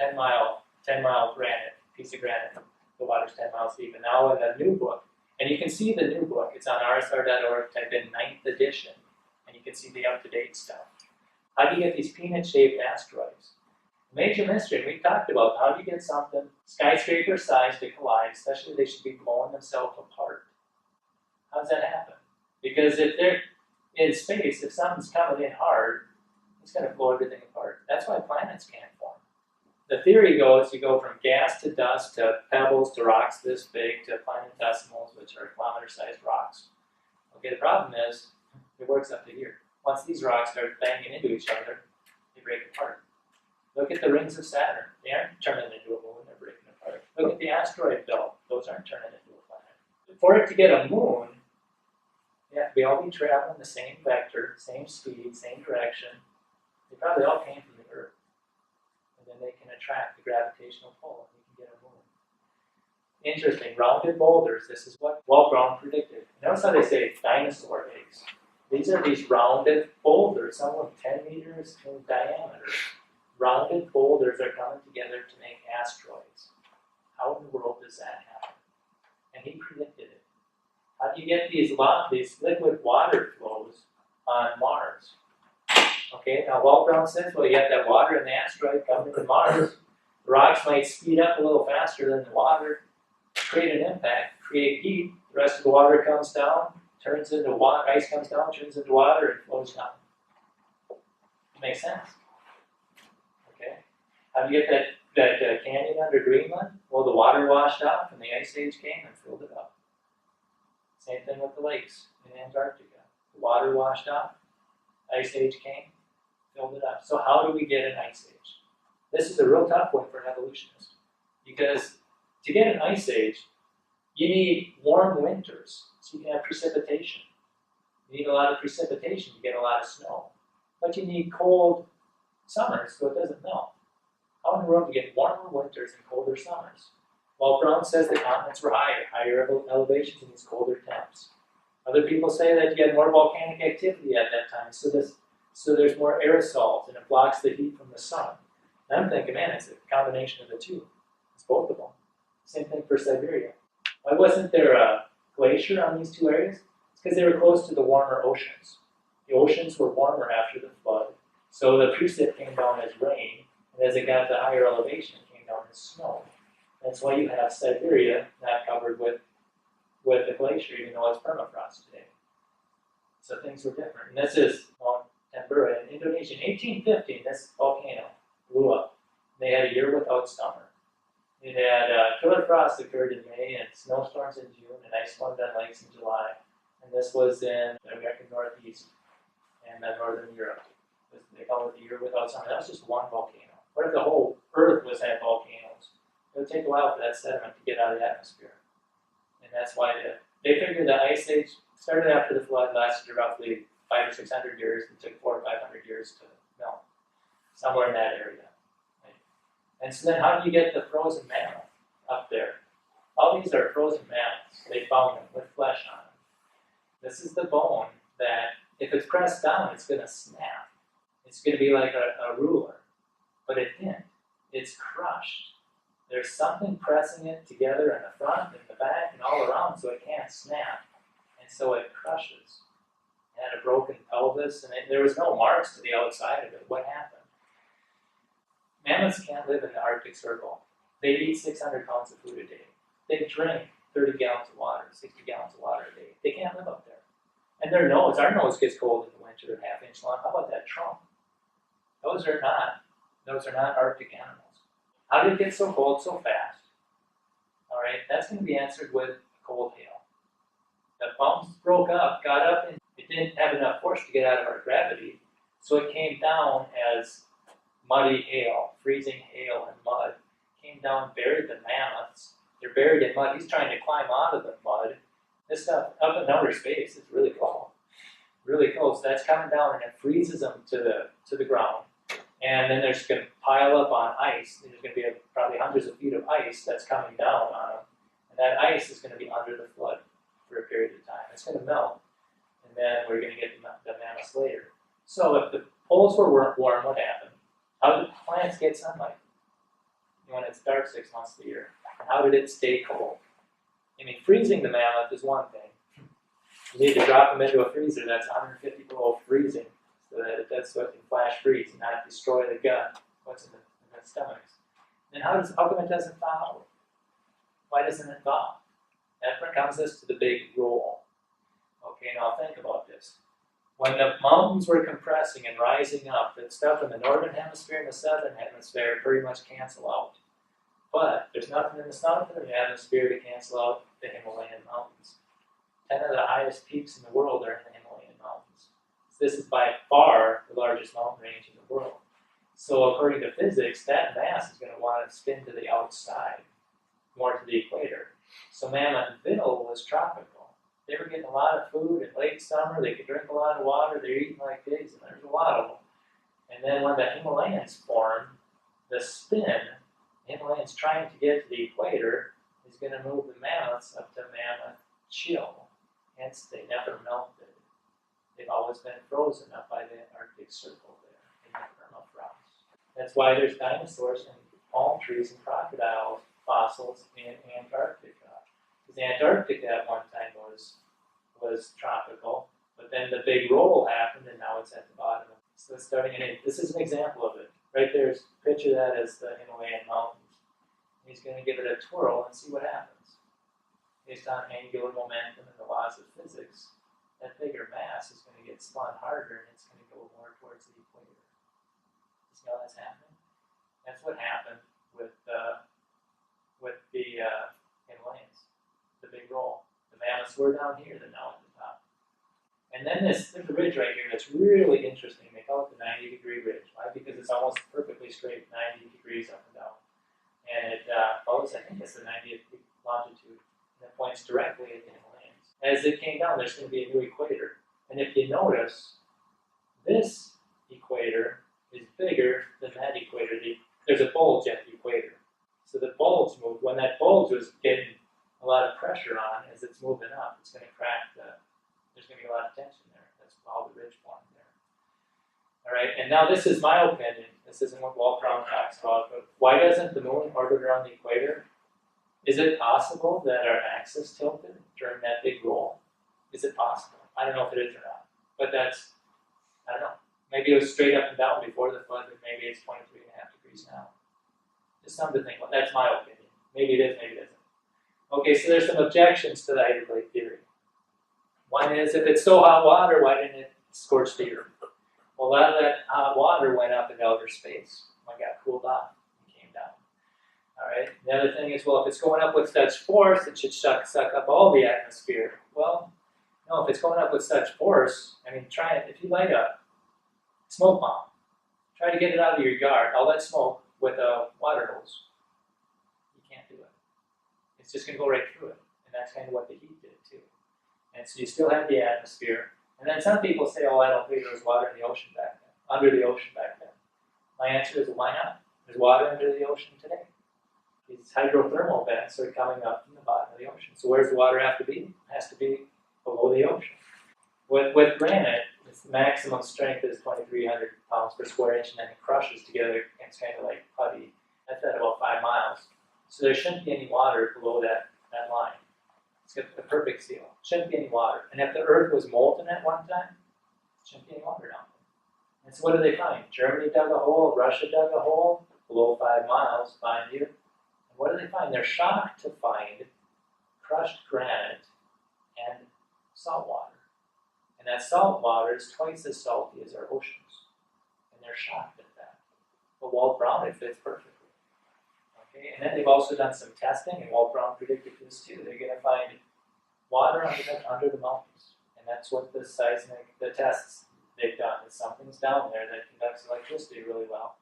10-mile granite, piece of granite. The water's 10 miles deep. And now in the new book, and you can see the new book, it's on rsr.org, type in 9th edition, and you can see the up-to-date stuff. How do you get these peanut-shaped asteroids? Major mystery, and we talked about how do you get something skyscraper size to collide, especially they should be blowing themselves apart. How does that happen? Because if they're in space, if something's coming in hard, it's going to blow everything apart. That's why planets can't form. The theory goes, you go from gas to dust to pebbles to rocks this big to planetesimals, which are kilometer-sized rocks. Okay, the problem is, it works up to here. Once these rocks start banging into each other, they break apart. Look at the rings of Saturn. They aren't turning into a moon, they're breaking apart. Look at the asteroid belt. Those aren't turning into a planet. For it to get a moon, they have to be all be traveling the same vector, same speed, same direction. They probably all came from the Earth. And then they can attract the gravitational pull, and you can get a moon. Interesting, rounded boulders. This is what Walt Brown predicted. Notice how they say dinosaur eggs. These are these rounded boulders, some of them 10 meters in diameter. Rounded boulders are coming together to make asteroids. How in the world does that happen? And he predicted it. How do you get these liquid water flows on Mars? Okay, now Walt Brown says, well, you have that water in the asteroid coming to Mars. The rocks might speed up a little faster than the water, create an impact, create heat. The rest of the water comes down, turns into water, ice comes down, turns into water, and flows down. Makes sense. Okay, how do you get that canyon under Greenland? Well, the water washed off and the ice age came and filled it up. Same thing with the lakes in Antarctica. The water washed off, ice age came, filled it up. So how do we get an ice age? This is a real tough one for an evolutionist, because to get an ice age, you need warm winters so you can have precipitation. You need a lot of precipitation to get a lot of snow. But you need cold summers so it doesn't melt. How in the world do you get warmer winters and colder summers? Well, Brown says the continents were higher elevations and these colder temps. Other people say that you had more volcanic activity at that time, so there's more aerosols and it blocks the heat from the sun. And I'm thinking, man, it's a combination of the two. It's both of them. Same thing for Siberia. Why wasn't there a glacier on these two areas? It's because they were close to the warmer oceans. The oceans were warmer after the flood, so the precip came down as rain, and as it got to higher elevation, it came down as snow. That's why you have Siberia not covered with the glacier, even though it's permafrost today. So things were different. And this is Mount Tambora in Indonesia. In 1815, this volcano blew up. They had a year without summer. It had killer frost occurred in May and snowstorms in June and ice formed on lakes in July. And this was in the American Northeast and Northern Europe. They call it the year without summer. That was just one volcano. What if the whole Earth had volcanoes? It would take a while for that sediment to get out of the atmosphere. And that's why they figured the ice age started after the flood, lasted roughly 500 or 600 years, and took 400 or 500 years to melt. Somewhere in that area. Right? And so then how do you get the frozen mammoth up there? All these are frozen mammoths. They found them with flesh on them. This is the bone that, if it's pressed down, it's going to snap. It's going to be like a ruler. But it didn't. It's crushed. There's something pressing it together in the front, and the back, and all around so it can't snap. And so it crushes. It had a broken pelvis, and there was no marks to the outside of it. What happened? Mammoths can't live in the Arctic Circle. They eat 600 pounds of food a day. They drink 30 gallons of water, 60 gallons of water a day. They can't live up there. And their nose, our nose gets cold in the winter, half-inch long. How about that trunk? Those are not Arctic animals. How did it get so cold so fast? All right, that's going to be answered with cold hail. The mountains broke up, got up, and it didn't have enough force to get out of our gravity, so it came down as muddy hail, freezing hail and mud. Came down, buried the mammoths. They're buried in mud. He's trying to climb out of the mud. This stuff up in outer space is really cold. Really cold. So that's coming down and it freezes them to the ground. And then there's going to pile up on ice. There's going to be probably hundreds of feet of ice that's coming down on them. And that ice is going to be under the flood for a period of time. It's going to melt. And then we're going to get the mammoths later. So if the poles were warm, what happened? How did plants get sunlight when it's dark 6 months of the year? And how did it stay cold? I mean, freezing the mammoth is one thing. You need to drop them into a freezer that's 150 below freezing so that it does so it can flash freeze and not destroy the gut, what's in the stomachs. Then how come it doesn't thaw? Why doesn't it thaw? That comes us to the big roll. Okay, now think about this. When the mountains were compressing and rising up, the stuff in the northern hemisphere and the southern hemisphere pretty much cancel out. But there's nothing in the southern hemisphere to cancel out the Himalayan mountains. 10 of the highest peaks in the world are in the Himalayan mountains. So this is by far the largest mountain range in the world. So according to physics, that mass is going to want to spin to the outside, more to the equator. So Mammothville was tropical. They were getting a lot of food in late summer. They could drink a lot of water. They're eating like pigs, and there's a lot of them. And then when the Himalayas formed, the spin, the Himalayas trying to get to the equator, is going to move the mammoths up to mammoth chill. Hence, they never melted. They've always been frozen up by the Arctic Circle there in the permafrost. That's why there's dinosaurs and palm trees and crocodile fossils in Antarctica. Because Antarctica at one time was tropical, but then the big roll happened and now it's at the bottom. So it's starting in, this is an example of it. Right there's, picture that as the Himalayan mountains. He's going to give it a twirl and see what happens. Based on angular momentum and the laws of physics, that bigger mass is going to get spun harder and it's going to go more towards the equator. You see how that's happening? That's what happened with the Himalayas, the big roll. The mammoths were down here, they're now at the top. And then there's a ridge right here that's really interesting. They call it the 90-degree ridge. Why? Because it's almost perfectly straight, 90 degrees up and down. And it follows, I think it's the 90th longitude, and it points directly at the Himalayas. As it came down, there's going to be a new equator. And if you notice, this equator is bigger than that equator. There's a bulge at the equator. So the bulge moved. When that bulge was getting a lot of pressure on as it's moving up, it's going to crack there's going to be a lot of tension there. That's all the ridge formed there. All right, and now this is my opinion. This isn't what Waltram talks about, but why doesn't the moon orbit around the equator? Is it possible that our axis tilted during that big roll? Is it possible? I don't know if it is or not, but that's, I don't know. Maybe it was straight up and down before the flood, but maybe it's 23.5 degrees now. Just something to think about. That's my opinion. Maybe it is, maybe it isn't. Okay, so there's some objections to the hydroplate theory. One is, if it's so hot water, why didn't it scorch the earth? Well, a lot of that hot water went up into outer space. When it got cooled off and came down. All right. The other thing is, well, if it's going up with such force, it should suck up all the atmosphere. Well, no, if it's going up with such force, I mean, try it. If you light a smoke bomb, try to get it out of your yard, all that smoke with a water hose. You can't do it. It's just going to go right through it. And that's kind of what the heat did, too. And so you still have the atmosphere. And then some people say, oh, I don't believe there was water in the ocean back then, under the ocean back then. My answer is, why not? There's water under the ocean today. These hydrothermal vents are coming up from the bottom of the ocean. So where's the water have to be? It has to be below the ocean. With granite, its maximum strength is 2,300 pounds per square inch, and then it crushes together. It's kind of like putty. That's at about 5 miles. So there shouldn't be any water below that line. It's got the perfect seal. Shouldn't be any water. And if the Earth was molten at one time, shouldn't be any water down there. And so what do they find? Germany dug a hole, Russia dug a hole, below 5 miles, mind you. And what do they find? They're shocked to find crushed granite and salt water. And that salt water is twice as salty as our oceans. And they're shocked at that. But Walt Brown, it fits perfectly. Okay, and then they've also done some testing, and Walt Brown predicted this too. They're going to find water under the mountains. And that's what the seismic, the tests they've done, is something's down there that conducts electricity really well.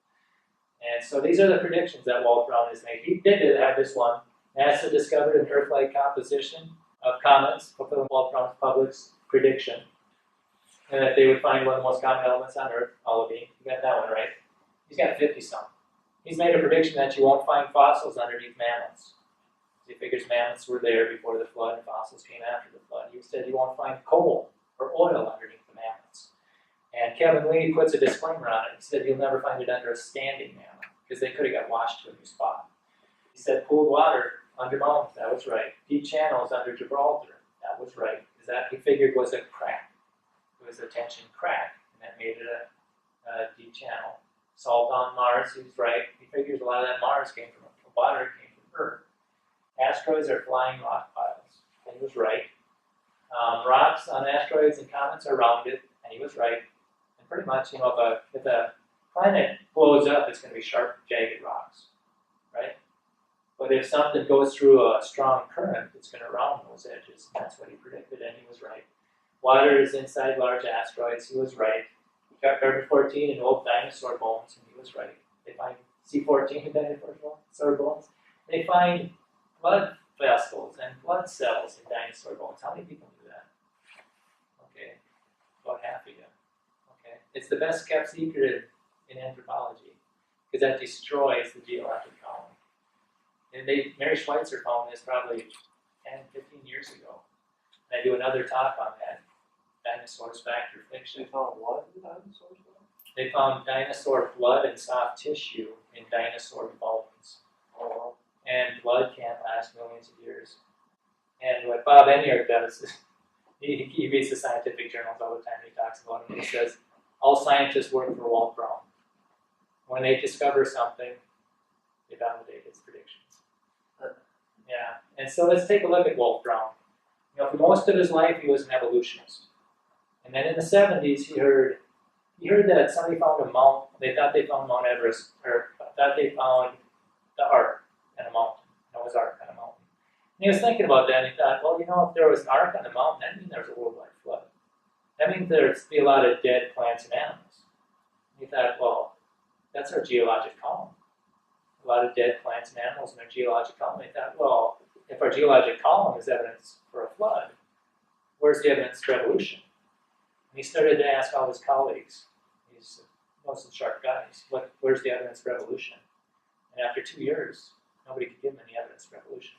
And so these are the predictions that Walt Brown has made. He did have this one. NASA discovered an Earth-like composition of comets, fulfilling Walt Brown's public's prediction, and that they would find one of the most common elements on Earth, olivine. You got that one right. He's got 50-some. He's made a prediction that you won't find fossils underneath mammoths. He figures mammoths were there before the flood and fossils came after the flood. He said you won't find coal or oil underneath the mammoths. And Kevin Lee puts a disclaimer on it. He said you'll never find it under a standing mammoth because they could have got washed to a new spot. He said pooled water under mountains, that was right. Deep channels under Gibraltar, that was right. Because that he figured was a crack. It was a tension crack, and that made it a deep channel. Salt on Mars, he was right. He figures a lot of that Mars came from water, it came from Earth. Asteroids are flying rock piles, and he was right. Rocks on asteroids and comets are rounded, and he was right. And pretty much, if a planet blows up, it's going to be sharp, jagged rocks, right? But if something goes through a strong current, it's going to round those edges, and that's what he predicted, and he was right. Water is inside large asteroids, he was right. Got carbon-14 in old dinosaur bones, and he was right. They find C14 in dinosaur bones. They find blood vessels and blood cells in dinosaur bones. How many people do that? Okay, about half of you. Okay, it's the best kept secret in anthropology because that destroys the geologic column. And Mary Schweitzer found this probably 10, 15 years ago. And I do another talk on that. Dinosaurs, fact or fiction. They found what in dinosaurs? They found dinosaur blood and soft tissue in dinosaur bones. Oh, And blood can't last millions of years. And what Bob Enyart does is he reads the scientific journals all the time. He talks about them. He says all scientists work for Walt Brown. When they discover something, they validate its predictions. Yeah. And so let's take a look at Walt Brown. For most of his life, he was an evolutionist. And then in the 70s, he heard that somebody found a mount. They thought they found Mount Everest, or thought they found the Ark on a mountain, Noah's Ark on a mountain. And he was thinking about that, and he thought, well, if there was an Ark on a mountain, that means there was a worldwide flood. That means there'd be a lot of dead plants and animals. And he thought, well, that's our geologic column. A lot of dead plants and animals in our geologic column. He thought, well, if our geologic column is evidence for a flood, where's the evidence for evolution? And he started to ask all his colleagues, he's mostly sharp guys, where's the evidence for evolution? And after 2 years, nobody could give him any evidence for evolution.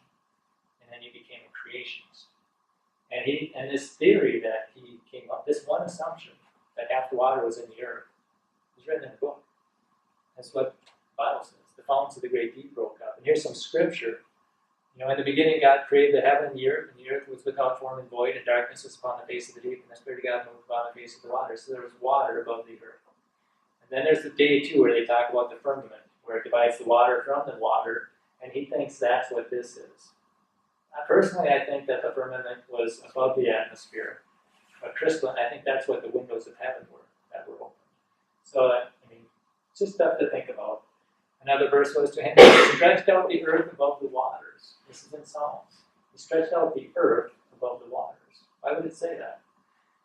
And then he became a creationist. And this theory that he came up, this one assumption that half the water was in the earth, was written in a book. That's what the Bible says. The fountains of the great deep broke up. And here's some scripture. In the beginning, God created the heaven and the earth was without form and void, and darkness was upon the face of the deep, and the Spirit of God moved upon the face of the water. So there was water above the earth. And then there's the day 2 where they talk about the firmament, where it divides the water from the water, and he thinks that's what this is. Personally, I think that the firmament was above the atmosphere. But crystalline, I think that's what the windows of heaven were that were open. So, it's just stuff to think about. Another verse was to him, he stretched out the earth above the waters. This is in Psalms. He stretched out the earth above the waters. Why would it say that?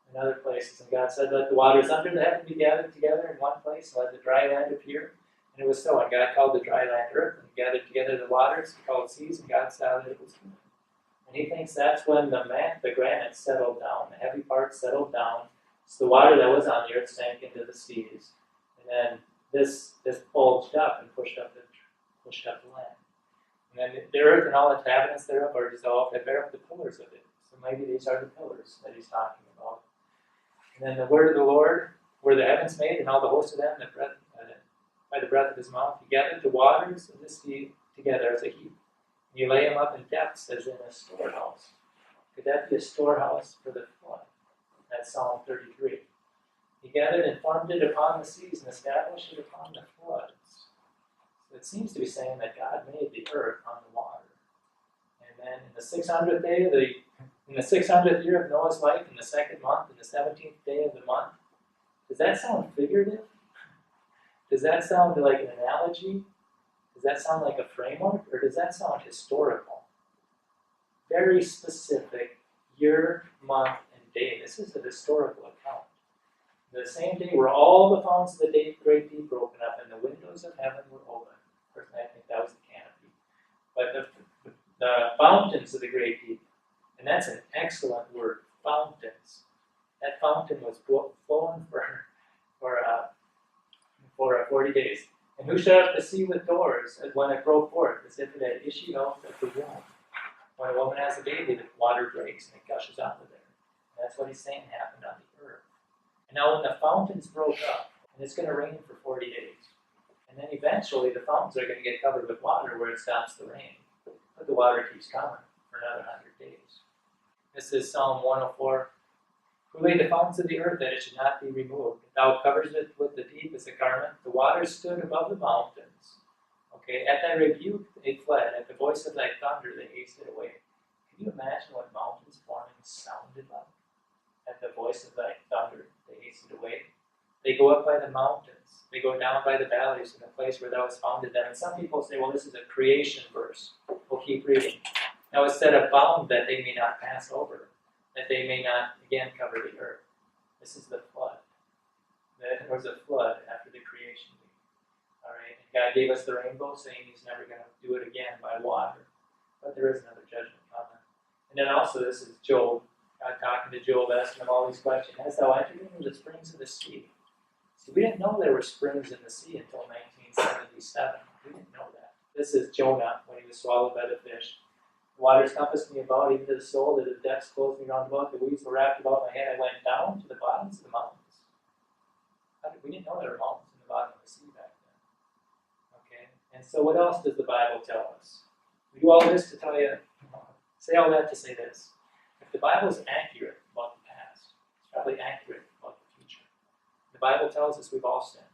In other places, and God said, let the waters under the heaven be gathered together in one place, and let the dry land appear. And it was so. And God called the dry land earth, and he gathered together the waters, he called seas, and God saw that it was good. And he thinks that's when the granite settled down, the heavy parts settled down, so the water that was on the earth sank into the seas. And then this bulged up and pushed up the land. And then the earth and all the inhabitants thereof are dissolved and bear up the pillars of it. So maybe these are the pillars that he's talking about. And then the word of the Lord, were the heavens made, and all the hosts of them by the breath of his mouth. He gathered the waters of the sea together as a heap. And you lay them up in depths as in a storehouse. Could that be a storehouse for the flood? That's Psalm 33. He gathered and formed it upon the seas and established it upon the floods. So it seems to be saying that God made the earth on the water. And then in the 600th year of Noah's life, in the 2nd month, in the 17th day of the month, does that sound figurative? Does that sound like an analogy? Does that sound like a framework? Or does that sound historical? Very specific year, month, and day. This is a historical account. The same day were all the fountains of the great deep broken up, and the windows of heaven were open. Personally, I think that was the canopy. But the fountains of the great deep, and that's an excellent word, fountains. That fountain was flowing for 40 days. And who shut up the sea with doors when it broke forth, as if it had issued out of the womb? When a woman has a baby, the water breaks and it gushes out of there. And that's what he's saying happened on the earth. And now when the fountains broke up, and it's going to rain for 40 days, and then eventually the fountains are going to get covered with water where it stops the rain. But the water keeps coming for another 100 days. This is Psalm 104. Who laid the fountains of the earth that it should not be removed? Thou covers it with the deep as a garment. The waters stood above the mountains. Okay, at thy rebuke they fled. At the voice of thy thunder they hasted away. Can you imagine what mountains forming sounded like? At the voice of thy thunder they hasted away. They go up by the mountains. They go down by the valleys in the place where thou hast founded them. And some people say, well, this is a creation verse. We'll keep reading. Now it said, abound that they may not pass over, that they may not again cover the earth. This is the flood. There was a flood after the creation week. All right, and God gave us the rainbow, saying He's never going to do it again by water. But there is another judgment coming. And then also, this is Job. God talking to Job, asking him all these questions. Hast thou entered into the springs of the sea? See, we didn't know there were springs in the sea until 1977. We didn't know that. This is Jonah when he was swallowed by the fish. The waters compassed me about, even to the soul, that the depths closed me round about, the weeds were wrapped about my head. I went down to the bottoms of the mountains. We didn't know there were mountains in the bottom of the sea back then. Okay? And so what else does the Bible tell us? We do all this to tell you, say all that to say this. If the Bible is accurate about the past, it's probably accurate about the future. The Bible tells us we've all sinned.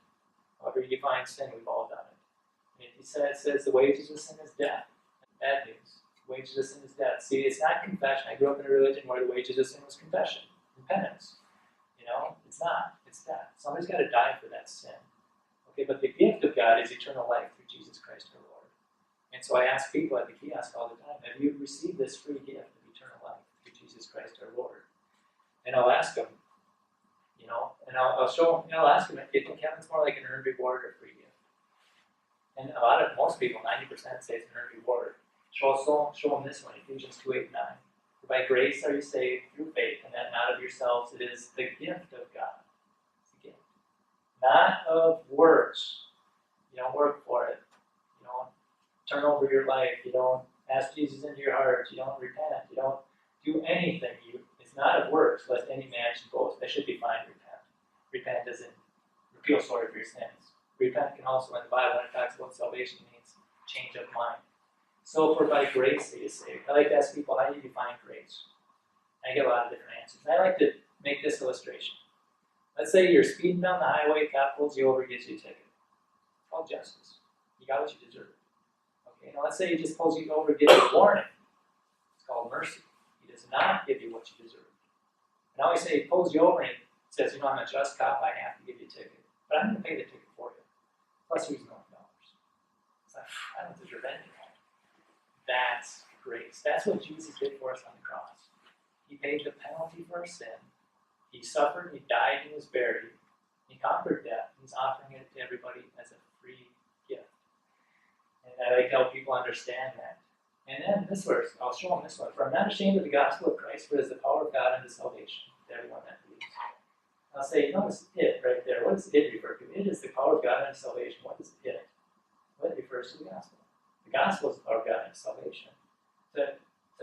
However you define sin, we've all done it. And it says the wages of sin is death. Bad news. Wages of sin is death. See, it's not confession. I grew up in a religion where the wages of sin was confession and penance. You know, it's not. It's death. Somebody's got to die for that sin. Okay, but the gift of God is eternal life through Jesus Christ our Lord. And so I ask people at the kiosk all the time, have you received this free gift of eternal life through Jesus Christ our Lord? And I'll ask them, you know, and I'll show them, I'll ask them if they think heaven's more like an earned reward or free gift. And most people, 90% say it's an earned reward. Show them this one, Ephesians 2:8-9. For by grace are you saved through faith, and that not of yourselves, it is the gift of God. It's a gift. Not of works. You don't work for it. You don't turn over your life. You don't ask Jesus into your heart. You don't repent. You don't do anything. It's not of works, lest any man should boast. That should define repent. Repent doesn't feel sorry for your sins. Repent can also, in the Bible, when it talks about salvation, means change of mind. So for by grace he is saved. I like to ask people, how do you define grace? I get a lot of different answers. And I like to make this illustration. Let's say you're speeding down the highway, cop pulls you over, gives you a ticket. It's called justice. You got what you deserve. Okay, now let's say he just pulls you over, gives you a warning. It's called mercy. He does not give you what you deserve. And now he say he pulls you over and he says, you know, I'm a just cop, I have to give you a ticket. But I'm going to pay the ticket for you. Plus $1 million. It's like, I don't deserve anything. That's grace. That's what Jesus did for us on the cross. He paid the penalty for our sin. He suffered, he died, he was buried. He conquered death. He's offering it to everybody as a free gift. And I like how people understand that. And then this verse, I'll show them this one. For I'm not ashamed of the gospel of Christ, for it is the power of God unto salvation to everyone that believes. I'll say, notice it right there. What does it refer to? It is the power of God unto salvation. What is it? Well, it refers to the gospel. The gospel is the power of God unto salvation. To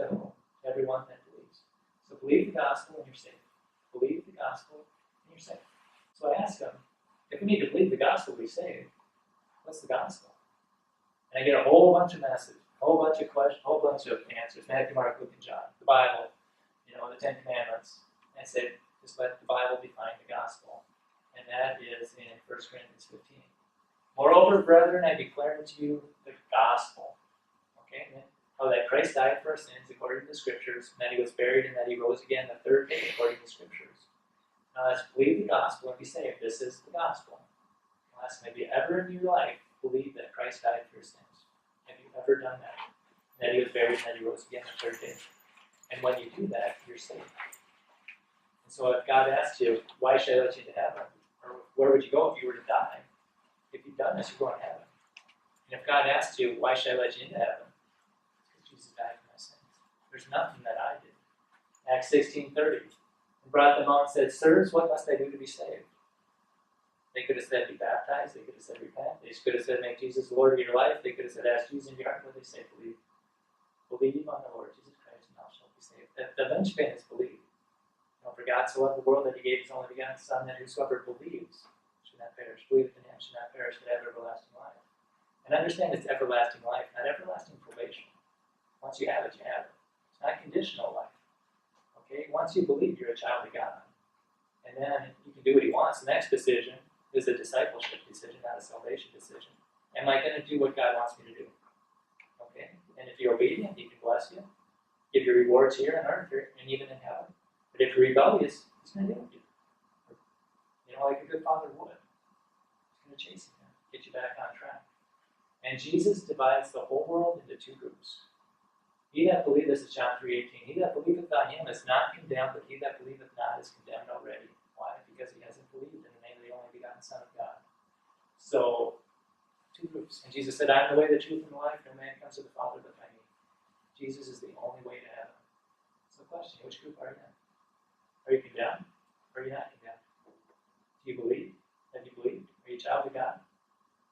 whom? To everyone that believes. So believe the gospel and you're saved. Believe the gospel and you're saved. So I ask them, if we need to believe the gospel to be saved, what's the gospel? And I get a whole bunch of messages, a whole bunch of questions, a whole bunch of answers. Matthew, Mark, Luke, and John. The Bible, you know, the Ten Commandments. And I said, just let the Bible define the gospel. And that is in 1 Corinthians 15. Moreover, brethren, I declare unto you the gospel. Okay? And how that Christ died for our sins according to the Scriptures, and that he was buried, and that he rose again the third day according to the Scriptures. Now let's believe the gospel and be saved. This is the gospel. Now ask, have you ever in your life believed that Christ died for your sins? Have you ever done that? That he was buried, and that he rose again the third day? And when you do that, you're safe. And so if God asks you, why should I let you into heaven? Or where would you go if you were to die? If you've done this, you're going to heaven. And if God asks you, why should I let you into heaven? It's because Jesus died for my sins. There's nothing that I did. Acts 16:30. And brought them out and said, Sirs, what must I do to be saved? They could have said, be baptized. They could have said, repent. They could have said, make Jesus the Lord of your life. They could have said, ask Jesus in your heart. What they say, believe. Believe on the Lord Jesus Christ, and thou shalt be saved. The linchpin is believe. For God so loved the world that he gave his only begotten Son, that whosoever believes should not perish. Believeth in him should not perish, but have everlasting life. And understand it's everlasting life, not everlasting probation. Once you have it, you have it. It's not conditional life. Okay? Once you believe, you're a child of God. And then you can do what he wants. The next decision is a discipleship decision, not a salvation decision. Am I going to do what God wants me to do? Okay? And if you're obedient, he can bless you, give you rewards here on earth, and even in heaven. But if you're rebellious, he's going to deal with you. Like a good father would. He's going to chase you, get you back on track. And Jesus divides the whole world into two groups. He that believeth, this is John 3:18, he that believeth on him is not condemned, but he that believeth not is condemned already. Why? Because he hasn't believed in the name of the only begotten Son of God. So, two groups. And Jesus said, I am the way, the truth, and the life. No man comes to the Father but by me. Jesus is the only way to heaven. So the question, which group are you in? Are you condemned? Or are you not condemned? Do you believe? Have you believed? Are you a child of God?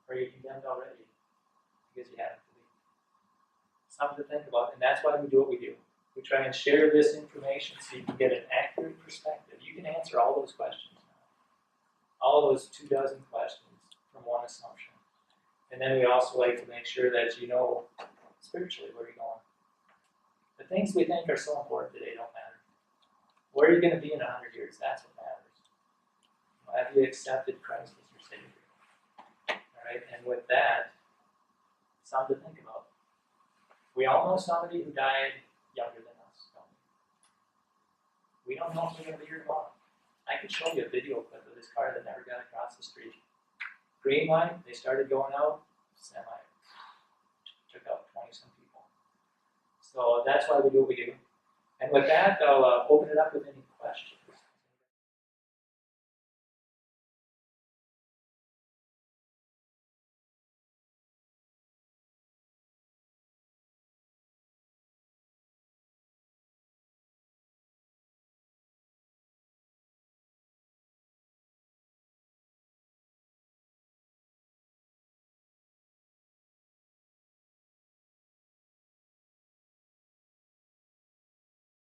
Or are you condemned already? Because you haven't believed. Something to think about, and that's why we do what we do. We try and share this information so you can get an accurate perspective. You can answer all those questions now. All those 24 questions from one assumption. And then we also like to make sure that you know spiritually where you're going. The things we think are so important today don't matter. Where are you going to be in 100 years? That's what matters. Have you accepted Christ as your Savior? All right, and with that, something to think about. We all know somebody who died younger than us, don't we? We don't know if we're going to be here tomorrow. I could show you a video clip of this car that never got across the street. Green light, they started going out, semi took out 20-some people. So that's why we do what we do. And with that, I'll open it up with any